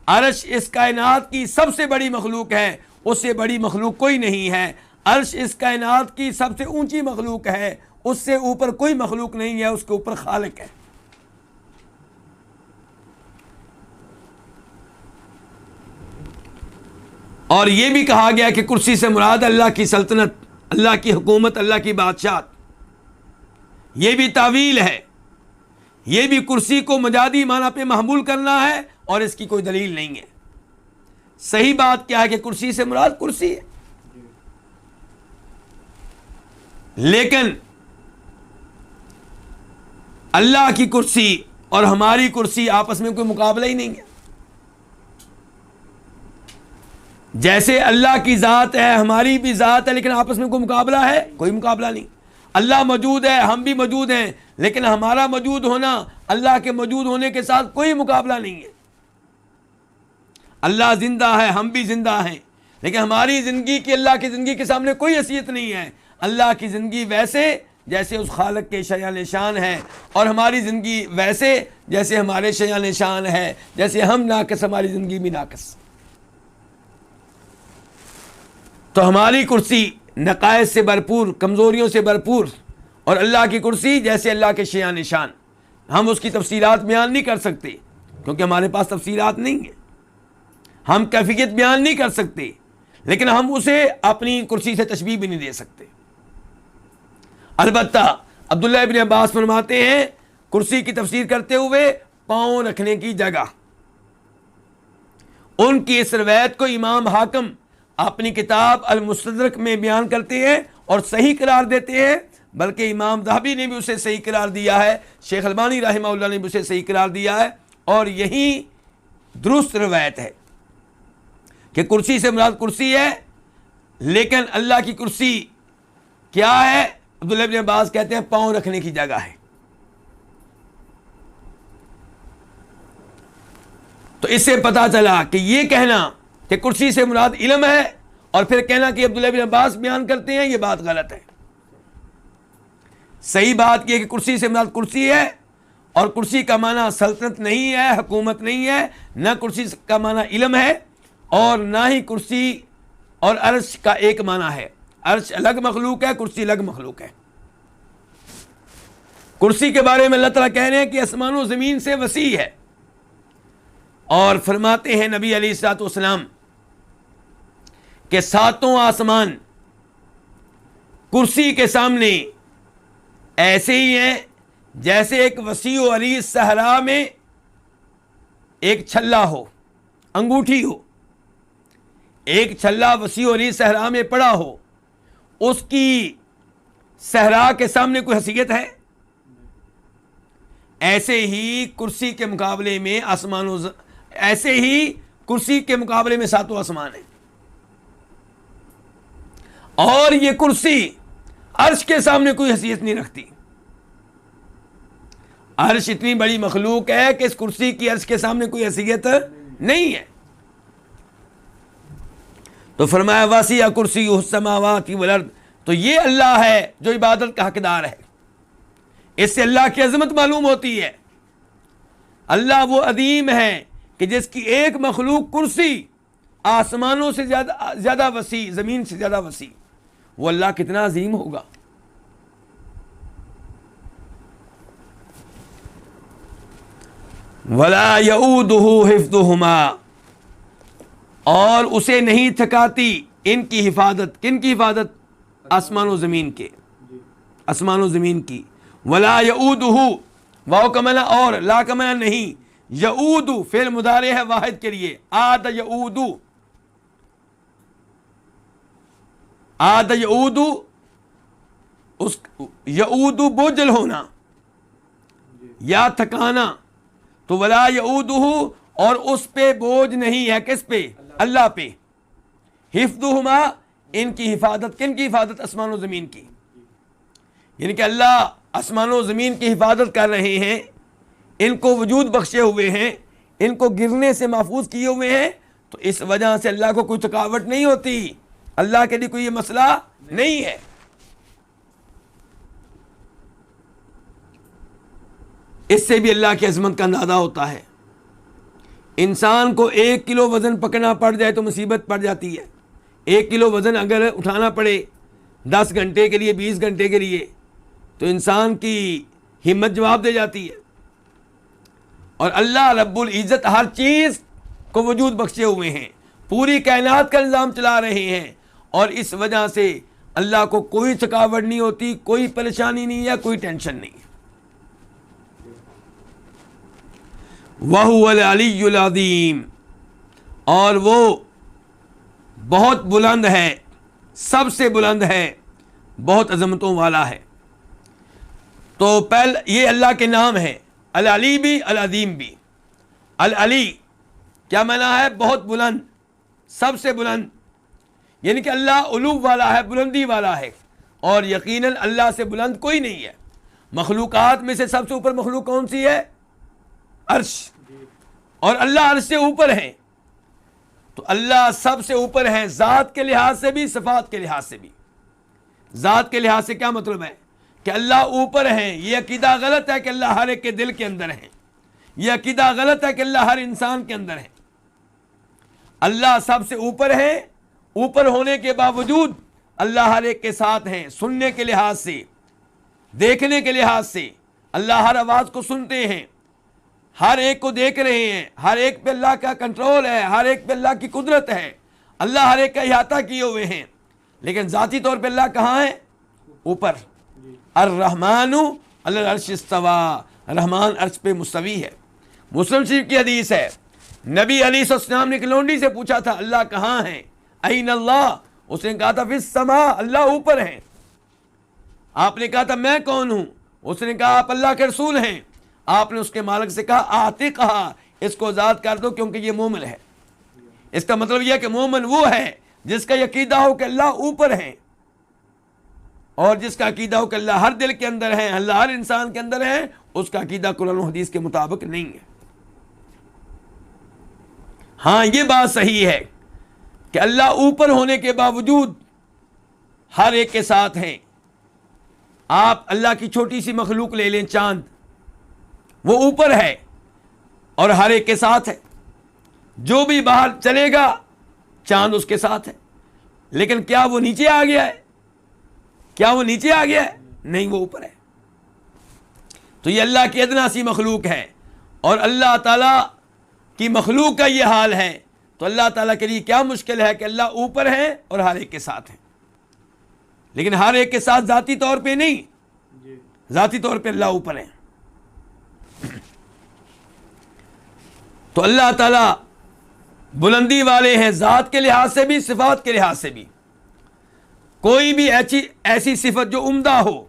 عرش اس کائنات کی سب سے بڑی مخلوق ہے، اس سے بڑی مخلوق کوئی نہیں ہے. عرش اس کائنات کی سب سے اونچی مخلوق ہے، اس سے اوپر کوئی مخلوق نہیں ہے، اس کے اوپر خالق ہے. اور یہ بھی کہا گیا کہ کرسی سے مراد اللہ کی سلطنت، اللہ کی حکومت، اللہ کی بادشاہت. یہ بھی تعویل ہے، یہ بھی کرسی کو مجازی معنی پہ محمول کرنا ہے، اور اس کی کوئی دلیل نہیں ہے. صحیح بات کیا ہے کہ کرسی سے مراد کرسی ہے، لیکن اللہ کی کرسی اور ہماری کرسی آپس میں کوئی مقابلہ ہی نہیں ہے. جیسے اللہ کی ذات ہے، ہماری بھی ذات ہے، لیکن آپس میں کوئی مقابلہ ہے؟ کوئی مقابلہ نہیں. اللہ موجود ہے، ہم بھی موجود ہیں، لیکن ہمارا موجود ہونا اللہ کے موجود ہونے کے ساتھ کوئی مقابلہ نہیں ہے. اللہ زندہ ہے، ہم بھی زندہ ہیں، لیکن ہماری زندگی کی اللہ کی زندگی کے سامنے کوئی حیثیت نہیں ہے. اللہ کی زندگی ویسے جیسے اس خالق کے شایان شان ہے، اور ہماری زندگی ویسے جیسے ہمارے شایان شان ہے، جیسے ہم ناقص ہماری زندگی بھی ناقص۔ تو ہماری کرسی نقائص سے بھرپور، کمزوریوں سے بھرپور، اور اللہ کی کرسی جیسے اللہ کے شایان شان، ہم اس کی تفصیلات بیان نہیں کر سکتے کیونکہ ہمارے پاس تفصیلات نہیں ہیں، ہم کیفیت بیان نہیں کر سکتے، لیکن ہم اسے اپنی کرسی سے تشبیہ بھی نہیں دے سکتے۔ البتہ عبداللہ ابن عباس فرماتے ہیں کرسی کی تفسیر کرتے ہوئے پاؤں رکھنے کی جگہ۔ ان کی اس روایت کو امام حاکم اپنی کتاب المستدرک میں بیان کرتے ہیں اور صحیح قرار دیتے ہیں، بلکہ امام ذہبی نے بھی اسے صحیح قرار دیا ہے، شیخ البانی رحمہ اللہ نے بھی اسے صحیح قرار دیا ہے، اور یہی درست روایت ہے کہ کرسی سے مراد کرسی ہے، لیکن اللہ کی کرسی کیا ہے؟ عبداللہ ابن عباس کہتے ہیں پاؤں رکھنے کی جگہ ہے۔ تو اس سے پتا چلا کہ یہ کہنا کہ کرسی سے مراد علم ہے اور پھر کہنا کہ عبداللہ ابن عباس بیان کرتے ہیں، یہ بات غلط ہے۔ صحیح بات یہ کہ کرسی سے مراد کرسی ہے، اور کرسی کا معنی سلطنت نہیں ہے، حکومت نہیں ہے، نہ کرسی کا معنی علم ہے، اور نہ ہی کرسی اور عرش کا ایک معنی ہے۔ عرش الگ مخلوق ہے، کرسی الگ مخلوق ہے۔ کرسی کے بارے میں اللہ تعالیٰ کہہ رہے ہیں کہ آسمان و زمین سے وسیع ہے، اور فرماتے ہیں نبی علیہ الصلوۃ والسلام کہ ساتوں آسمان کرسی کے سامنے ایسے ہی ہیں جیسے ایک وسیع و عریض صحرا میں ایک چھلا ہو، انگوٹھی ہو، ایک چھلا وسیع و عریض صحرا میں پڑا ہو، اس کی صحرا کے سامنے کوئی حیثیت ہے؟ ایسے ہی کرسی کے مقابلے میں ایسے ہی کرسی کے مقابلے میں ساتوں آسمان ہیں، اور یہ کرسی عرش کے سامنے کوئی حیثیت نہیں رکھتی۔ عرش اتنی بڑی مخلوق ہے کہ اس کرسی کی عرش کے سامنے کوئی حیثیت نہیں ہے۔ تو فرمایا واسع کرسی السماوات والارض، تو یہ اللہ ہے جو عبادت کا حقدار ہے۔ اس سے اللہ کی عظمت معلوم ہوتی ہے۔ اللہ وہ عظیم ہے کہ جس کی ایک مخلوق کرسی آسمانوں سے زیادہ وسیع، زمین سے زیادہ وسیع، وہ اللہ کتنا عظیم ہوگا۔ وَلَا يَؤُودُهُ حِفْظُهُمَا، اور اسے نہیں تھکاتی ان کی حفاظت۔ کن کی حفاظت؟ آسمان و زمین کے، آسمان و زمین کی۔ وَلَا يَؤُودُهُ، واو کا معنی اور، لا کا معنی نہیں۔ یعود فعل مضارع ہے واحد کے لیے، عاد یعود، عاد یعود، اس یعود بوجھل ہونا یا تھکانا، تو ولا یعودہ، اور اس پہ بوجھ نہیں ہے، کس پہ؟ اللہ پہ۔ حفظہما، ان کی حفاظت۔ کن کی حفاظت؟ آسمان و زمین کی، یعنی کہ اللہ آسمان و زمین کی حفاظت کر رہے ہیں، ان کو وجود بخشے ہوئے ہیں، ان کو گرنے سے محفوظ کیے ہوئے ہیں، تو اس وجہ سے اللہ کو کوئی تھکاوٹ نہیں ہوتی، اللہ کے لیے کوئی یہ مسئلہ نہیں ہے۔ اس سے بھی اللہ کی عظمت کا اندازہ ہوتا ہے۔ انسان کو 1 کلو وزن پکڑنا پڑ جائے تو مصیبت پڑ جاتی ہے۔ 1 کلو وزن اگر اٹھانا پڑے 10 گھنٹے کے لیے، 20 گھنٹے کے لیے، تو انسان کی ہمت جواب دے جاتی ہے۔ اور اللہ رب العزت ہر چیز کو وجود بخشے ہوئے ہیں، پوری کائنات کا نظام چلا رہے ہیں، اور اس وجہ سے اللہ کو کوئی تھکاوٹ نہیں ہوتی، کوئی پریشانی نہیں ہے، کوئی ٹینشن نہیں ہے۔ وَهُوَ الْعَلِيُّ الْعَظِيمُ، اور وہ بہت بلند ہے، سب سے بلند ہے، بہت عظمتوں والا ہے۔ تو یہ اللہ کے نام ہے، العلی بھی العظیم بھی۔ العلی کیا معنی ہے؟ بہت بلند، سب سے بلند، یعنی کہ اللہ علو والا ہے، بلندی والا ہے، اور یقیناً اللہ سے بلند کوئی نہیں ہے۔ مخلوقات میں سے سب سے اوپر مخلوق کون سی ہے؟ عرش، اور اللہ عرش سے اوپر ہیں، تو اللہ سب سے اوپر ہیں، ذات کے لحاظ سے بھی، صفات کے لحاظ سے بھی۔ ذات کے لحاظ سے کیا مطلب ہے کہ اللہ اوپر ہیں، یہ عقیدہ غلط ہے کہ اللہ ہر ایک کے دل کے اندر ہیں، یہ عقیدہ غلط ہے کہ اللہ ہر انسان کے اندر ہے۔ اللہ سب سے اوپر ہے، اوپر ہونے کے باوجود اللہ ہر ایک کے ساتھ ہیں، سننے کے لحاظ سے، دیکھنے کے لحاظ سے اللہ ہر آواز کو سنتے ہیں، ہر ایک کو دیکھ رہے ہیں، ہر ایک پہ اللہ کا کنٹرول ہے، ہر ایک پہ اللہ کی قدرت ہے، اللہ ہر ایک کا احاطہ کیے ہوئے ہیں۔ لیکن ذاتی طور پہ اللہ کہاں ہے؟ اوپر۔ الرحمن علی العرش استوى، رحمان عرش پہ مستوی ہے۔ مسلم شریف کی حدیث ہے، نبی علیہ السلام نے ایک لونڈی سے پوچھا تھا اللہ کہاں ہیں؟ این اللہ، اس نے کہا تھا فی السماء، اللہ اوپر ہیں۔ آپ نے کہا تھا میں کون ہوں؟ اس نے کہا آپ اللہ کے رسول ہیں۔ آپ نے اس کے مالک سے کہا آتقھا، اس کو آزاد کر دو کیونکہ یہ مومن ہے۔ اس کا مطلب یہ ہے کہ مومن وہ ہے جس کا عقیدہ ہو کہ اللہ اوپر ہے، اور جس کا عقیدہ ہو کہ اللہ ہر دل کے اندر ہے، اللہ ہر انسان کے اندر ہے، اس کا عقیدہ قرآن و حدیث کے مطابق نہیں ہے۔ ہاں یہ بات صحیح ہے کہ اللہ اوپر ہونے کے باوجود ہر ایک کے ساتھ ہیں۔ آپ اللہ کی چھوٹی سی مخلوق لے لیں، چاند، وہ اوپر ہے اور ہر ایک کے ساتھ ہے، جو بھی باہر چلے گا چاند اس کے ساتھ ہے، لیکن کیا وہ نیچے آ گیا ہے؟ کیا وہ نیچے آ گیا ہے؟ نہیں، وہ اوپر ہے۔ تو یہ اللہ کی ادنا سی مخلوق ہے، اور اللہ تعالیٰ کی مخلوق کا یہ حال ہے، تو اللہ تعالیٰ کے لیے کیا مشکل ہے کہ اللہ اوپر ہے اور ہر ایک کے ساتھ ہے، لیکن ہر ایک کے ساتھ ذاتی طور پہ نہیں، ذاتی طور پہ اللہ اوپر ہے۔ تو اللہ تعالیٰ بلندی والے ہیں، ذات کے لحاظ سے بھی، صفات کے لحاظ سے بھی۔ کوئی بھی ایسی صفت جو عمدہ ہو،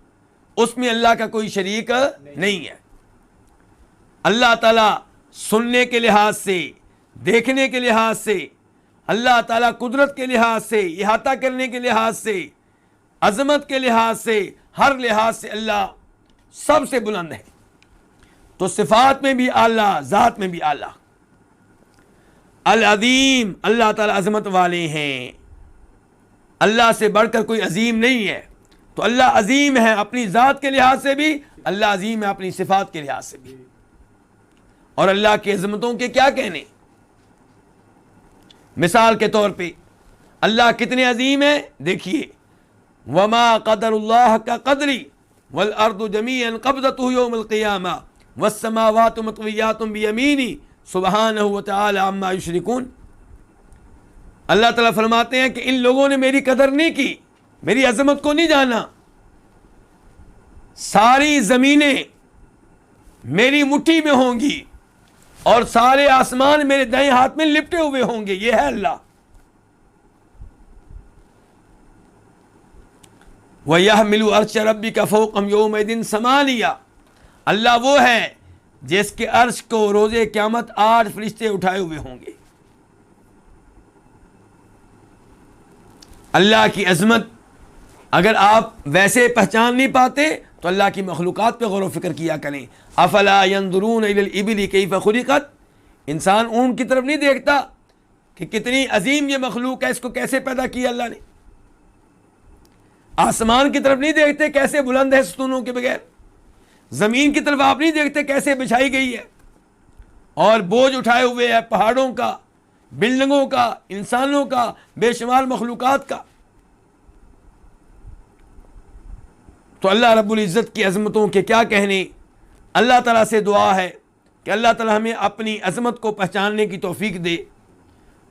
اس میں اللہ کا کوئی شریک نہیں ہے۔ اللہ تعالیٰ سننے کے لحاظ سے، دیکھنے کے لحاظ سے، اللہ تعالیٰ قدرت کے لحاظ سے، احاطہ کرنے کے لحاظ سے، عظمت کے لحاظ سے، ہر لحاظ سے اللہ سب سے بلند ہے۔ تو صفات میں بھی اعلیٰ، ذات میں بھی اعلیٰ۔ العظیم، اللہ تعالیٰ عظمت والے ہیں، اللہ سے بڑھ کر کوئی عظیم نہیں ہے۔ تو اللہ عظیم ہے اپنی ذات کے لحاظ سے بھی، اللہ عظیم ہے اپنی صفات کے لحاظ سے بھی۔ اور اللہ کی عظمتوں کے کیا کہنے؟ مثال کے طور پہ اللہ کتنے عظیم ہیں، دیکھیے، وما قدر اللہ کا قدری والارض جمیعا قبضتہ یوم القیامہ والسماوات مطویات بیمینی سبحانہ وتعالی عما یشرکون۔ اللہ تعالیٰ فرماتے ہیں کہ ان لوگوں نے میری قدر نہیں کی، میری عظمت کو نہیں جانا۔ ساری زمینیں میری مٹھی میں ہوں گی اور سارے آسمان میرے دائیں ہاتھ میں لپٹے ہوئے ہوں گے، یہ ہے اللہ۔ وَيَحْمِلُ عَرْشَ رَبِّكَ فَوْقَهُمْ يَوْمَئِذٍ ثَمَانِيَةٌ، اللہ وہ ہے جس کے عرش کو روز قیامت 8 فرشتے اٹھائے ہوئے ہوں گے۔ اللہ کی عظمت اگر آپ ویسے پہچان نہیں پاتے تو اللہ کی مخلوقات پہ غور و فکر کیا کریں۔ افلا ينظرون الى الابل كيف خلقت، انسان اونٹ کی طرف نہیں دیکھتا کہ کتنی عظیم یہ مخلوق ہے، اس کو کیسے پیدا کیا اللہ نے۔ آسمان کی طرف نہیں دیکھتے کیسے بلند ہے ستونوں کے بغیر، زمین کی طرف آپ نہیں دیکھتے کیسے بچھائی گئی ہے، اور بوجھ اٹھائے ہوئے ہے پہاڑوں کا، بلڈنگوں کا، انسانوں کا، بے شمار مخلوقات کا۔ تو اللہ رب العزت کی عظمتوں کے کیا کہنے۔ اللہ تعالیٰ سے دعا ہے کہ اللہ تعالیٰ ہمیں اپنی عظمت کو پہچاننے کی توفیق دے۔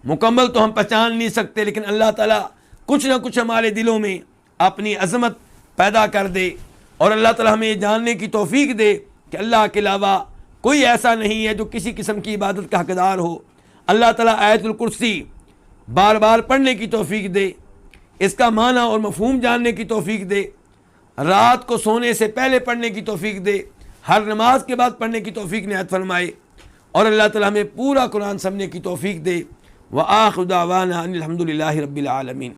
مکمل تو ہم پہچان نہیں سکتے، لیکن اللہ تعالیٰ کچھ نہ کچھ ہمارے دلوں میں اپنی عظمت پیدا کر دے، اور اللہ تعالیٰ ہمیں یہ جاننے کی توفیق دے کہ اللہ کے علاوہ کوئی ایسا نہیں ہے جو کسی قسم کی عبادت کا حقدار ہو۔ اللہ تعالیٰ آیت الکرسی بار بار پڑھنے کی توفیق دے، اس کا معنی اور مفہوم جاننے کی توفیق دے، رات کو سونے سے پہلے پڑھنے کی توفیق دے، ہر نماز کے بعد پڑھنے کی توفیق عنایت فرمائے، اور اللہ تعالیٰ ہمیں پورا قرآن سمجھنے کی توفیق دے۔ وآخر دعوانا ان الحمد للہ رب العالمین۔